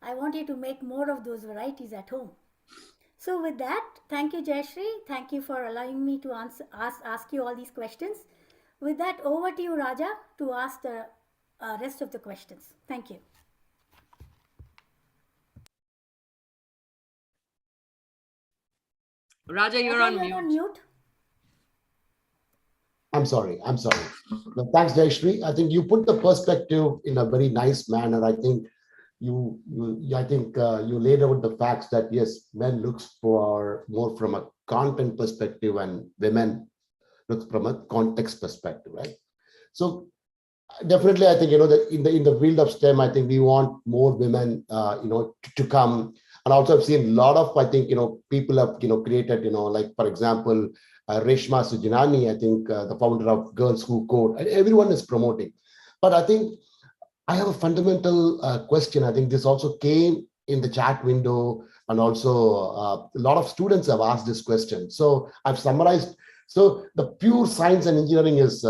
I want you to make more of those varieties at home. So with that, thank you, Jayshree. Thank you for allowing me to ask you all these questions. With that, over to you, Raja, to ask the rest of the questions. Thank you. Raja, you're on mute. I'm sorry. No, thanks, Jayshree. I think you put the perspective in a very nice manner. I think you laid out the facts that yes, men looks for more from a content perspective and women looks from a context perspective, right? So Definitely, I think, that in the field of STEM, I think we want more women, to come. And also, I've seen a lot of, I think, people have, created, like, for example, Reshma Sujinani, I think, the founder of Girls Who Code, and everyone is promoting. But I think I have a fundamental question. I think this also came in the chat window, and also a lot of students have asked this question. So I've summarized. So the pure science and engineering is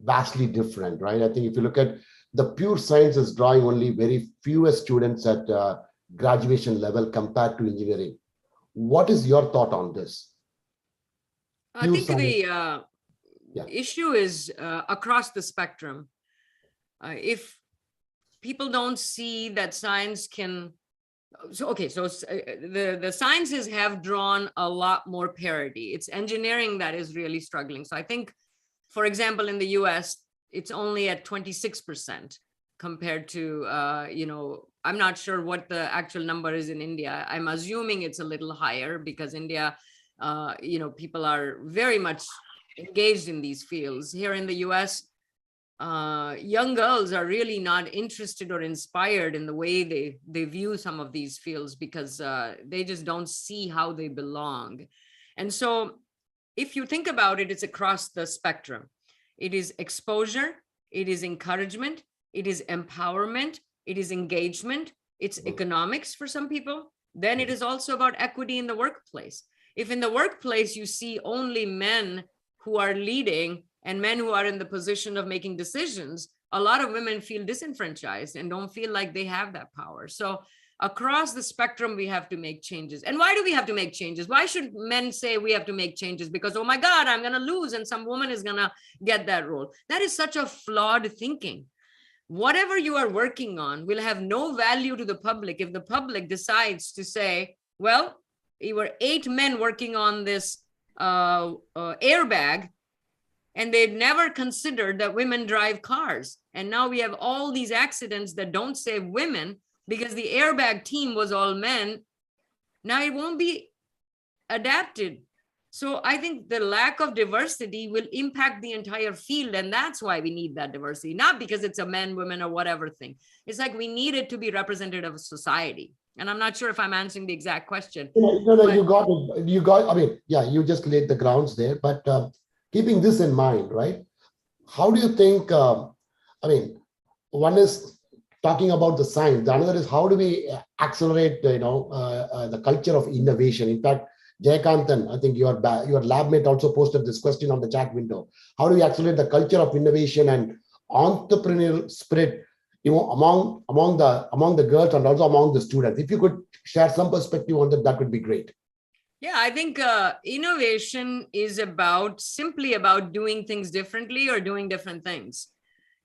vastly different, right? I think if you look at the pure science is drawing only very few students at graduation level compared to engineering. What is your thought on this? I think the Yeah. issue is across the spectrum. If people don't see that science can, so the sciences have drawn a lot more parity. It's engineering that is really struggling. So I think, for example, in the US, it's only at 26% compared to, I'm not sure what the actual number is in India. I'm assuming it's a little higher because India, people are very much engaged in these fields. Here in the US, young girls are really not interested or inspired in the way they view some of these fields because they just don't see how they belong. And so if you think about it, it's across the spectrum. It is exposure, it is encouragement, it is empowerment, it is engagement, it's economics for some people. Then it is also about equity in the workplace. If in the workplace you see only men who are leading and men who are in the position of making decisions, a lot of women feel disenfranchised and don't feel like they have that power. So across the spectrum, we have to make changes. And why do we have to make changes? Why should men say we have to make changes? Because, oh my God, I'm going to lose and some woman is going to get that role. That is such a flawed thinking. Whatever you are working on will have no value to the public if the public decides to say, well, we were 8 men working on this airbag, and they'd never considered that women drive cars. And now we have all these accidents that don't save women because the airbag team was all men. Now it won't be adapted. So I think the lack of diversity will impact the entire field. And that's why we need that diversity, not because it's a men, women, or whatever thing. It's like we need it to be representative of society. And I'm not sure if I'm answering the exact question. No, you got it. I mean, yeah, you just laid the grounds there. But keeping this in mind, right? How do you think, one is talking about the science. The another is how do we accelerate, the culture of innovation? In fact, Jayakantan, I think your lab mate also posted this question on the chat window. How do we accelerate the culture of innovation and entrepreneurial spirit, among the girls and also among the students? If you could share some perspective on that, that would be great. Yeah, I think innovation is simply about doing things differently or doing different things.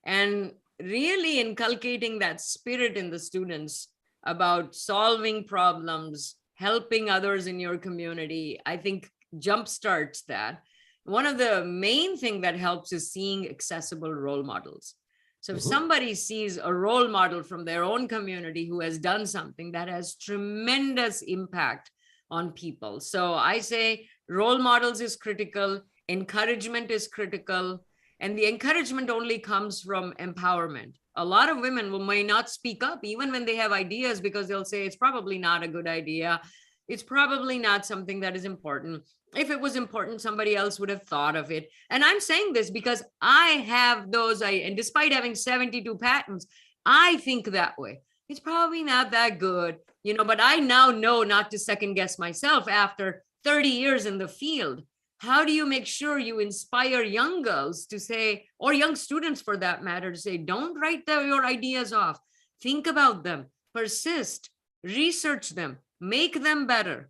And really inculcating that spirit in the students about solving problems, helping others in your community, I think jumpstarts that. One of the main things that helps is seeing accessible role models. So if somebody sees a role model from their own community who has done something that has tremendous impact on people. So I say role models is critical, encouragement is critical, and the encouragement only comes from empowerment. A lot of women may not speak up even when they have ideas because they'll say it's probably not a good idea. It's probably not something that is important. If it was important, somebody else would have thought of it. And I'm saying this because I have those, and despite having 72 patents, I think that way. It's probably not that good, but I now know not to second guess myself after 30 years in the field. How do you make sure you inspire young girls to say, or young students for that matter, to say, don't write your ideas off. Think about them, persist, research them, make them better,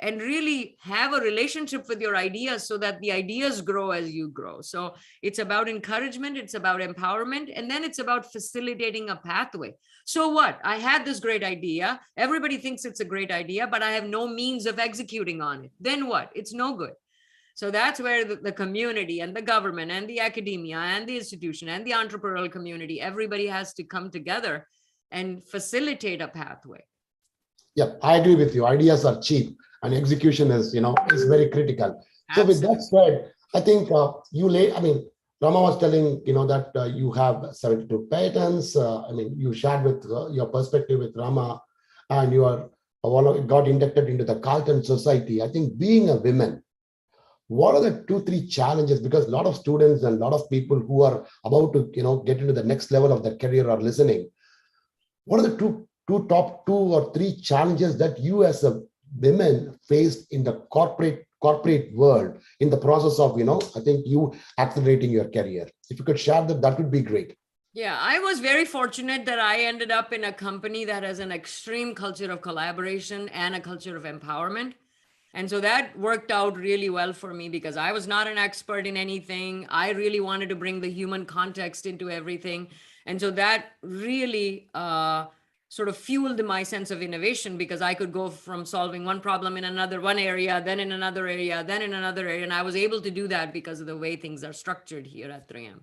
and really have a relationship with your ideas so that the ideas grow as you grow. So it's about encouragement, it's about empowerment, and then it's about facilitating a pathway. So what? I had this great idea. Everybody thinks it's a great idea, but I have no means of executing on it. Then what? It's no good. So that's where the community and the government and the academia and the institution and the entrepreneurial community, everybody has to come together and facilitate a pathway. Yeah, I agree with you. Ideas are cheap and execution is very critical. Absolutely. So with that said, I think Rama was telling, that you have 72 patents. You shared with your perspective with Rama, and you are got inducted into the Carlton Society. I think being a woman, what are the 2-3 challenges? Because a lot of students and a lot of people who are about to, get into the next level of their career are listening. What are the top 2 or 3 challenges that you as a women faced in the corporate world in the process of, I think you accelerating your career? If you could share that would be great. Yeah, I was very fortunate that I ended up in a company that has an extreme culture of collaboration and a culture of empowerment. And so that worked out really well for me because I was not an expert in anything. I really wanted to bring the human context into everything. And so that really sort of fueled my sense of innovation because I could go from solving one problem in one area, then in another area, then in another area. And I was able to do that because of the way things are structured here at 3M.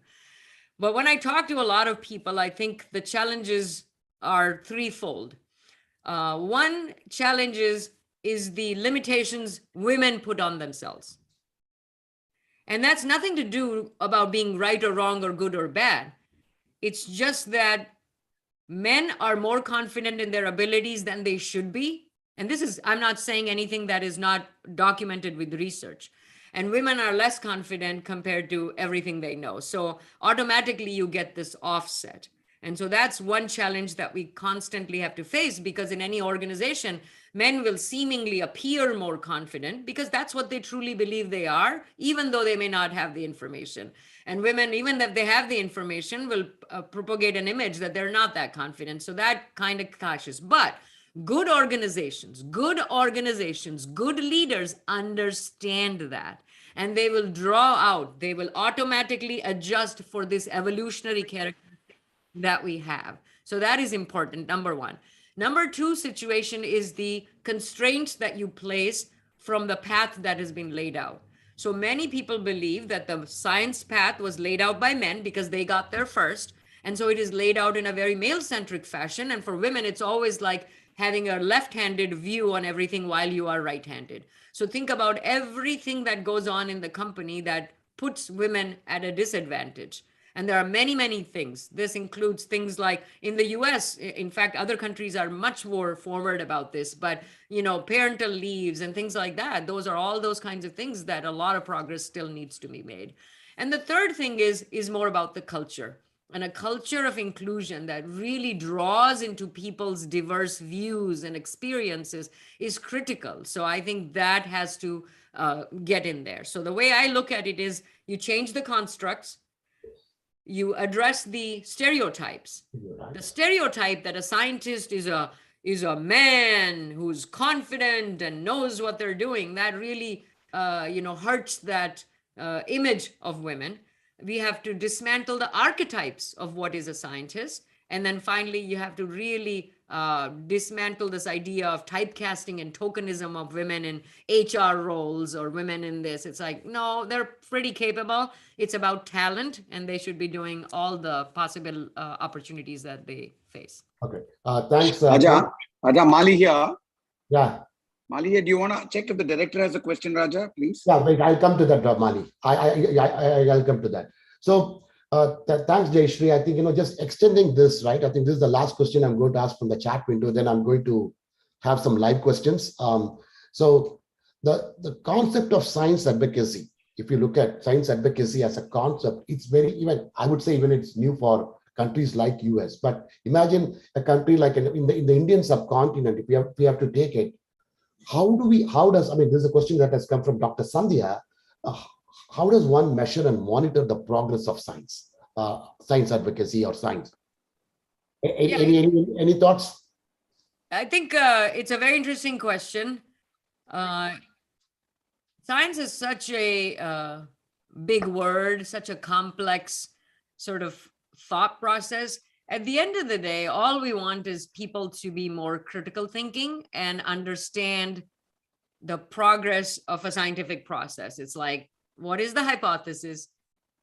But when I talk to a lot of people, I think the challenges are threefold. One challenge is the limitations women put on themselves. And that's nothing to do about being right or wrong or good or bad. It's just that men are more confident in their abilities than they should be. And I'm not saying anything that is not documented with research. And women are less confident compared to everything they know. So automatically you get this offset. And so that's one challenge that we constantly have to face because in any organization, men will seemingly appear more confident because that's what they truly believe they are, even though they may not have the information. And women, even if they have the information, will propagate an image that they're not that confident. So that kind of clashes. But good organizations, good leaders understand that. And they will they will automatically adjust for this evolutionary characteristic that we have. So that is important, number one. Number two situation is the constraints that you place from the path that has been laid out. So many people believe that the science path was laid out by men because they got there first. And so it is laid out in a very male-centric fashion. And for women, it's always like having a left-handed view on everything while you are right-handed. So think about everything that goes on in the company that puts women at a disadvantage. And there are many, many things. This includes things like in the US, in fact, other countries are much more forward about this, but parental leaves and things like that, those are all those kinds of things that a lot of progress still needs to be made. And the third thing is more about the culture. And a culture of inclusion that really draws into people's diverse views and experiences is critical. So I think that has to get in there. So the way I look at it is you change the constructs, you address the stereotypes. The stereotype that a scientist is a man who's confident and knows what they're doing, that really hurts that image of women. We have to dismantle the archetypes of what is a scientist. And then finally, you have to really dismantle this idea of typecasting and tokenism of women in HR roles or women in this. It's like, no, they're pretty capable. It's about talent, and they should be doing all the possible opportunities that they face. Okay, thanks. Raja, Mali here. Yeah. Mali here, do you want to check if the director has a question, Raja, please? Yeah, wait, I'll come to that, Mali. I'll come to that. So thanks, Jayshree. I think, just extending this, right? I think this is the last question I'm going to ask from the chat window. Then I'm going to have some live questions. So the concept of science advocacy, if you look at science advocacy as a concept, it's I would say even it's new for countries like US. But imagine a country like in the Indian subcontinent, if we have to take it, this is a question that has come from Dr. Sandhya. How does one measure and monitor the progress of science advocacy or science? Any thoughts? I think it's a very interesting question. Science is such a big word, such a complex sort of thought process. At the end of the day, all we want is people to be more critical thinking and understand the progress of a scientific process. It's like, what is the hypothesis?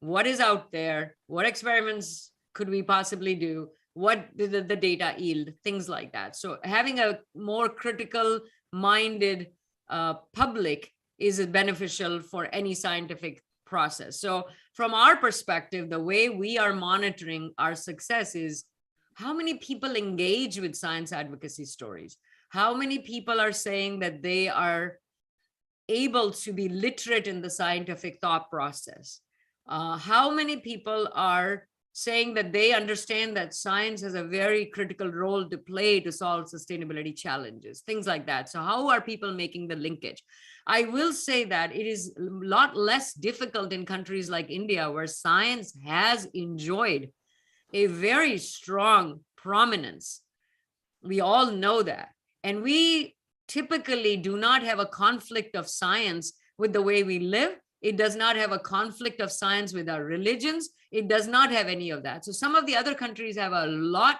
What is out there? What experiments could we possibly do? What did the data yield? Things like that. So having a more critical minded public is beneficial for any scientific process. So from our perspective, the way we are monitoring our success is how many people engage with science advocacy stories? How many people are saying that they are able to be literate in the scientific thought process? How many people are saying that they understand that science has a very critical role to play to solve sustainability challenges, things like that. So how are people making the linkage? I will say that it is a lot less difficult in countries like India, where science has enjoyed a very strong prominence. We all know that. And we typically do not have a conflict of science with the way we live. It does not have a conflict of science with our religions. It does not have any of that. So some of the other countries have a lot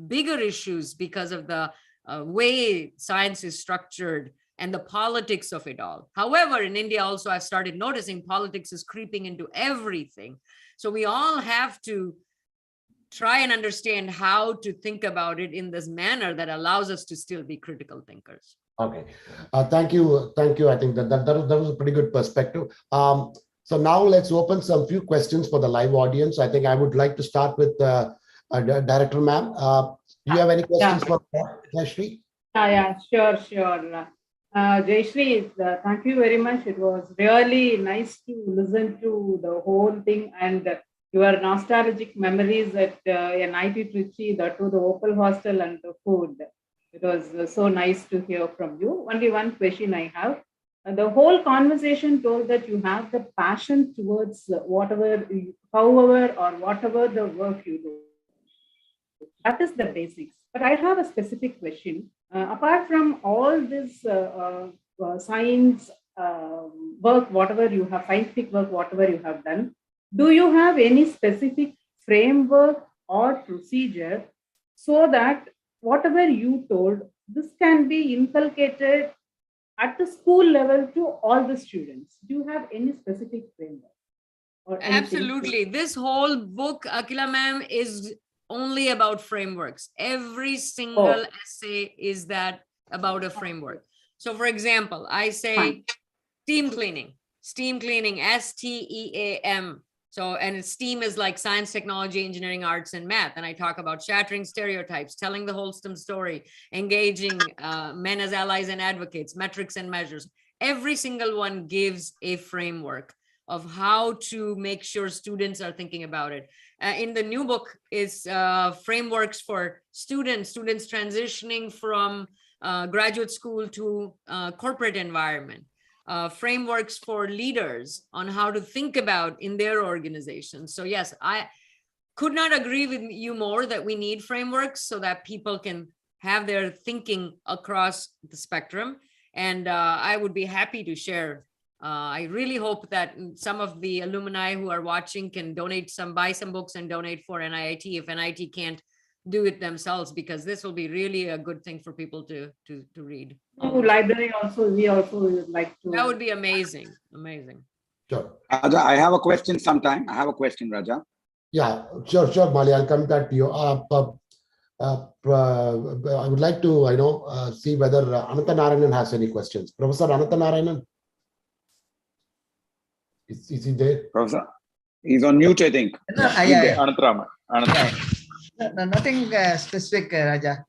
bigger issues because of the way science is structured and the politics of it all. However, in India also, I've started noticing politics is creeping into everything. So we all have to try and understand how to think about it in this manner that allows us to still be critical thinkers. Okay, thank you. I think that was a pretty good perspective. So now let's open some few questions for the live audience. I think I would like to start with Director Ma'am. Do you have any questions for Jayshree? Yeah, sure. Jayshree, thank you very much. It was really nice to listen to the whole thing and your nostalgic memories at NIT Trichy, that to the Opal Hostel and the food. It was so nice to hear from you. Only one question I have. The whole conversation told that you have the passion towards whatever the work you do. That is the basics. But I have a specific question. Apart from all this science work, whatever you have, scientific work, whatever you have done, do you have any specific framework or procedure so that whatever you told, this can be inculcated at the school level to all the students? Do you have any specific framework? Absolutely. This whole book, Akila ma'am, is only about frameworks. Every single essay is that about a framework. So for example, I say steam cleaning, STEAM. So, and STEAM is like science, technology, engineering, arts, and math. And I talk about shattering stereotypes, telling the wholesome story, engaging men as allies and advocates, metrics and measures. Every single one gives a framework of how to make sure students are thinking about it. In the new book is frameworks for students transitioning from graduate school to corporate environment. Frameworks for leaders on how to think about in their organizations. So yes, I could not agree with you more that we need frameworks so that people can have their thinking across the spectrum. And I would be happy to share. I really hope that some of the alumni who are watching can buy some books and donate for NIT if NIT can't do it themselves, because this will be really a good thing for people to read. Library also, we also would like to. That would be amazing. Sure. Raja, I have a question Raja. Yeah, sure, Mali. I'll come back to you. I would like to, see whether Ananta Narayanan has any questions. Professor Ananta Narayanan, is he there? Professor, he's on mute, I think. Nothing specific, Raja.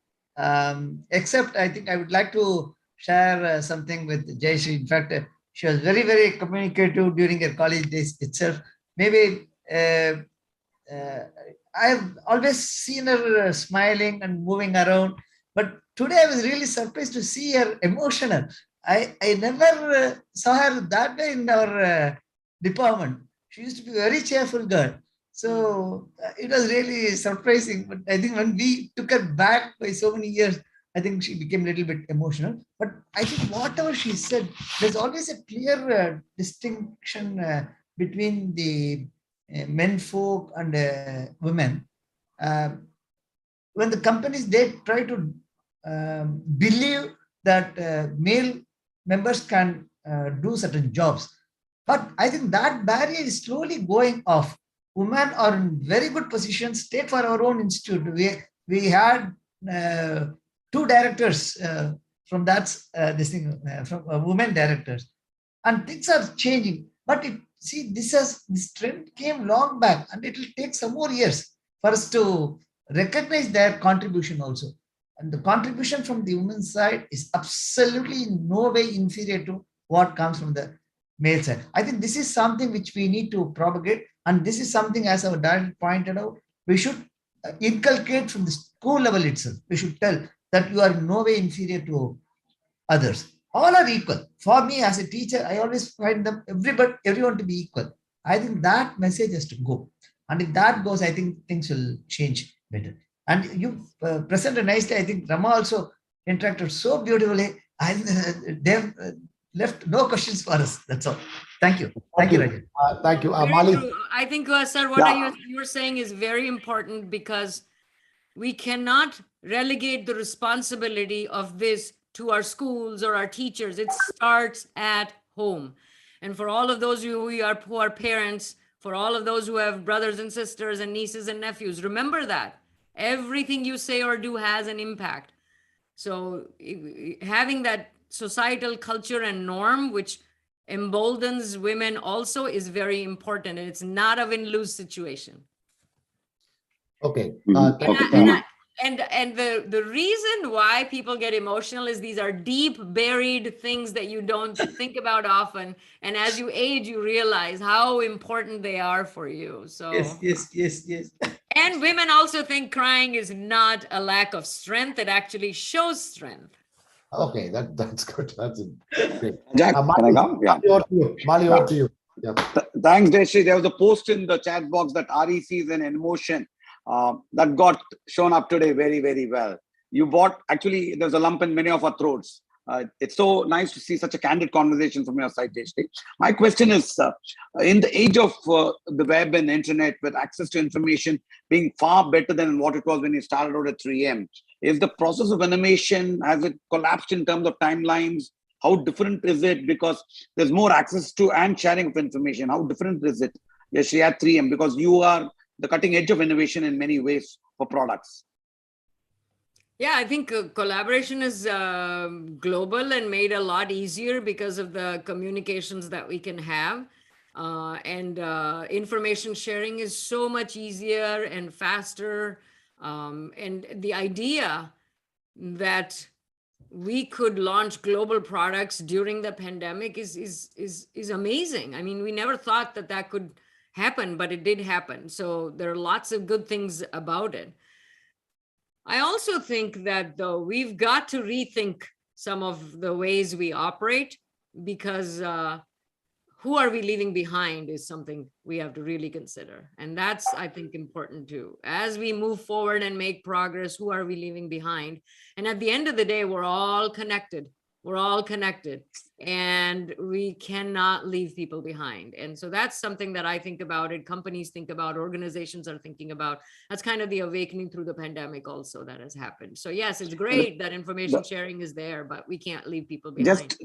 Except I think I would like to share something with Jayshree. In fact, she was very, very communicative during her college days itself. Maybe I've always seen her smiling and moving around, but today I was really surprised to see her emotional. I never saw her that way in our department. She used to be a very cheerful girl. So it was really surprising. But I think when we took her back by so many years, I think she became a little bit emotional. But I think whatever she said, there's always a clear distinction between the men folk and women. When the companies, they try to believe that male members can do certain jobs. But I think that barrier is slowly going off. Women are in very good positions. Take for our own institute. We had 2 directors from that from women directors, and things are changing. But it see, this trend came long back, and it will take some more years for us to recognize their contribution also. And the contribution from the women's side is absolutely in no way inferior to what comes from the male side. I think this is something which we need to propagate, and this is something, as our dad pointed out, we should inculcate from the school level itself. We should tell that you are in no way inferior to others. All are equal. For me, as a teacher, I always find them everyone to be equal. I think that message has to go, and if that goes, I think things will change better. And you presented nicely. I think Rama also interacted so beautifully. They've left no questions for us. That's all. Thank you. Thank you, Rajan. Thank you. Very Mali. true. I think, sir, what you were saying is very important, because we cannot relegate the responsibility of this to our schools or our teachers. It starts at home. And for all of those who are parents, for all of those who have brothers and sisters and nieces and nephews, remember that everything you say or do has an impact. So having that societal culture and norm, which emboldens women also, is very important. And it's not a win-lose situation. Okay. And the reason why people get emotional is these are deep buried things that you don't think about often. And as you age, you realize how important they are for you. So Yes. And women also think crying is not a lack of strength. It actually shows strength. Okay, that's good. That's great. Jack, can I come? Yeah. Mali, over to you. Yeah. Thanks, Jayshree. There was a post in the chat box that REC is an emotion that got shown up today very, very well. Actually, there's a lump in many of our throats. It's so nice to see such a candid conversation from your side, Jayshree. My question is, in the age of the web and internet, with access to information being far better than what it was when you started out at 3M, is the process of animation, has it collapsed in terms of timelines? How different is it? Because there's more access to and sharing of information. How different is it, Jayshree, at 3M? Because you are the cutting edge of innovation in many ways for products. Yeah, I think collaboration is global and made a lot easier because of the communications that we can have. And information sharing is so much easier and faster. And the idea that we could launch global products during the pandemic is amazing. I mean, we never thought that could happen, but it did happen. So there are lots of good things about it. I also think that, though, we've got to rethink some of the ways we operate, because who are we leaving behind is something we have to really consider. And that's, I think, important too. As we move forward and make progress, who are we leaving behind? And at the end of the day, we're all connected. We're all connected, and we cannot leave people behind. And so that's something that I think about it. Companies think about, organizations are thinking about. That's kind of the awakening through the pandemic also that has happened. So yes, it's great that information sharing is there, but we can't leave people behind.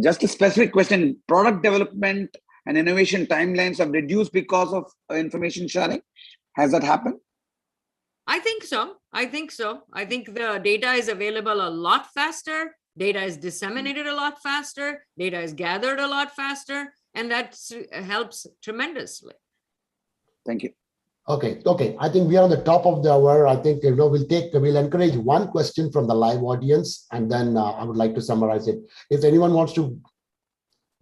Just a specific question, product development and innovation timelines have reduced because of information sharing. Has that happened? I think so. I think the data is available a lot faster. Data is disseminated a lot faster. Data is gathered a lot faster. And that helps tremendously. Thank you. Okay. I think we are on the top of the hour. I think we'll encourage one question from the live audience, and then I would like to summarize it. If anyone wants to,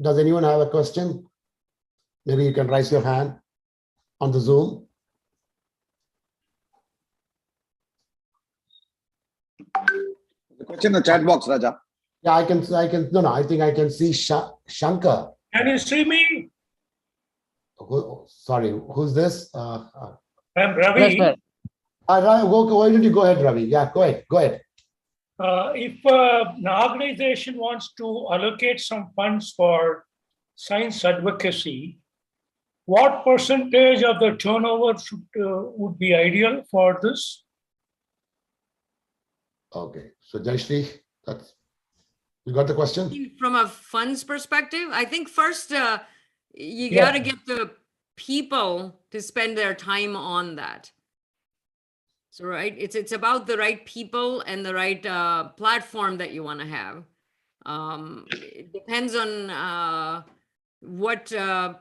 does anyone have a question? Maybe you can raise your hand on the Zoom. The question in the chat box, Raja. Yeah, I can. No, I think I can see Shankar. Can you see me? Sorry, who's this? I'm Ravi. Yes, Why don't you go ahead, Ravi? Yeah, go ahead. If an organization wants to allocate some funds for science advocacy, what percentage of the turnover would be ideal for this? Okay, so Jayshree, you got the question? From a funds perspective, I think first you got to get the people to spend their time on that. So, right, it's about the right people and the right platform that you want to have. It depends on what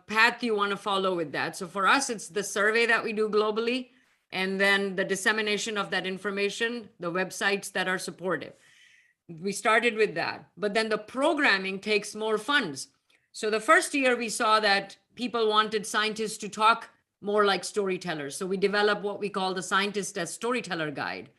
path you want to follow with that. So for us, it's the survey that we do globally, and then the dissemination of that information, the websites that are supportive. We started with that, but then the programming takes more funds. So the first year we saw that people wanted scientists to talk more like storytellers. So we developed what we call the Scientist as Storyteller Guide.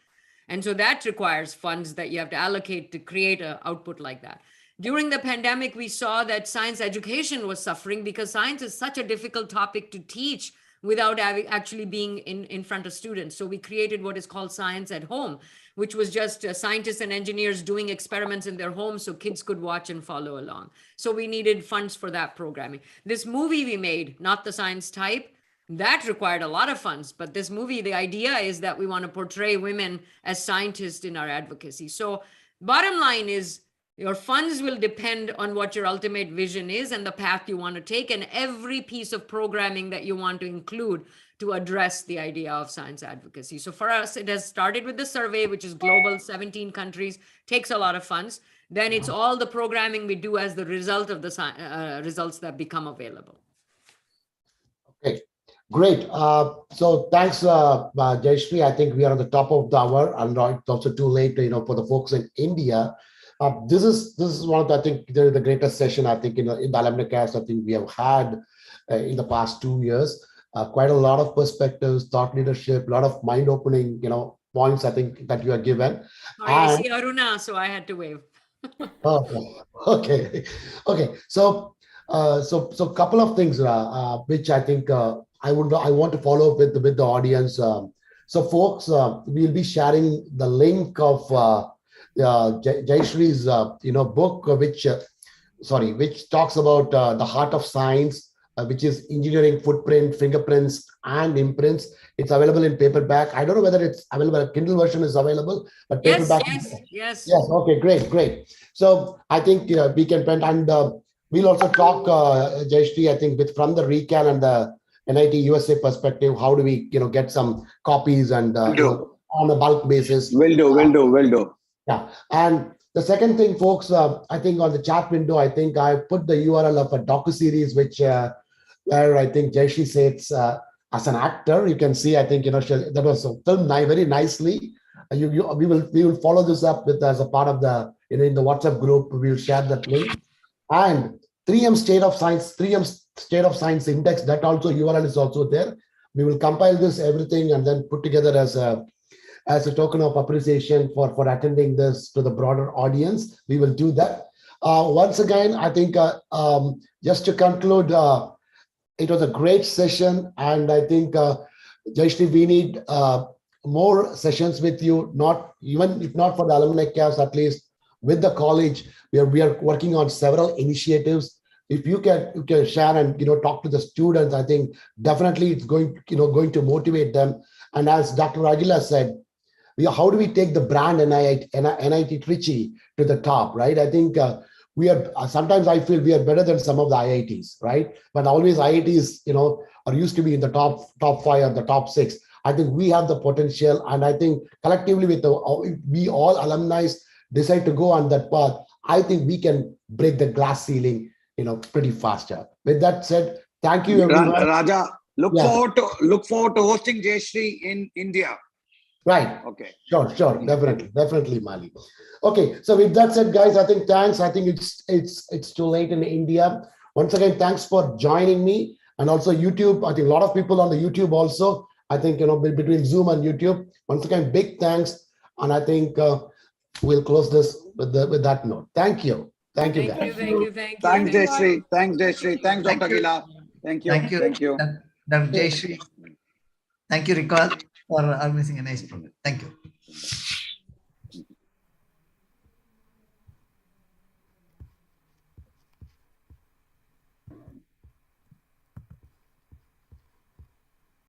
And so that requires funds that you have to allocate to create an output like that. During the pandemic, we saw that science education was suffering because science is such a difficult topic to teach without actually being in front of students. So we created what is called Science at Home, which was just scientists and engineers doing experiments in their homes so kids could watch and follow along. So we needed funds for that programming. This movie we made, Not the Science Type, that required a lot of funds. But this movie, the idea is that we want to portray women as scientists in our advocacy. So bottom line is, your funds will depend on what your ultimate vision is and the path you want to take, and every piece of programming that you want to include to address the idea of science advocacy. So for us, it has started with the survey, which is global, 17 countries, takes a lot of funds. Then it's all the programming we do as the result of the results that become available. Okay, great. So thanks, Jayshree. I think we are at the top of the hour, and it's also too late, for the folks in India. This is one of the, I think, the greatest session, I think, in the alumni cast, I think we have had in the past 2 years. Quite a lot of perspectives, thought leadership, a lot of mind-opening, points, I think, that you are given. I see Aruna, so I had to wave. Okay. So couple of things which I think I want to follow up with the audience. So folks, we'll be sharing the link of Jayshree's book, which talks about the heart of science, which is engineering footprint, fingerprints, and imprints. It's available in paperback. I don't know whether it's available. A Kindle version is available, but paperback. Yes. Okay, great. So I think we can print, and we'll also talk, Jayshree, I think, from the RECAL and the NIT USA perspective. How do we, get some copies and on a bulk basis? Will do. Yeah, and the second thing, folks, I think on the chat window, I think I put the URL of a docu-series, which where I think Jayshree Seth as an actor, you can see, I think, that was filmed very nicely. We will follow this up with as a part of the, in the WhatsApp group, we will share that link. And 3M State of Science Index, that also URL is also there. We will compile this, everything, and then put together as a token of appreciation for attending this to the broader audience. We will do that. Once again, I think just to conclude, it was a great session, and I think Jayshree, we need more sessions with you. Even if not for the alumni cast, at least with the college, we are working on several initiatives. If you can share and talk to the students, I think definitely it's going to motivate them. And as Dr. Aguilar said, how do we take the brand NIT Trichy to the top, right? I think sometimes I feel we are better than some of the IITs, right? But always IITs, are used to be in the top 5 or the top 6. I think we have the potential, and I think collectively we all alumni decide to go on that path, I think we can break the glass ceiling, pretty faster. With that said, thank you, everyone. Raja, look forward to hosting Jayshree in India. Right. Okay. Sure. Definitely, Mali. Okay. So with that said, guys, I think thanks. I think it's too late in India. Once again, thanks for joining me, and also YouTube. I think a lot of people on the YouTube also. I think between Zoom and YouTube. Once again, big thanks, and I think we'll close this with that note. Thank you. Thank you, guys. Thank you. Thanks, Jayshree. Thanks, Dr. Aguilar. Thank you. Dr. Jayshree. Thank you, Ricard, for organizing a nice program. Thank you.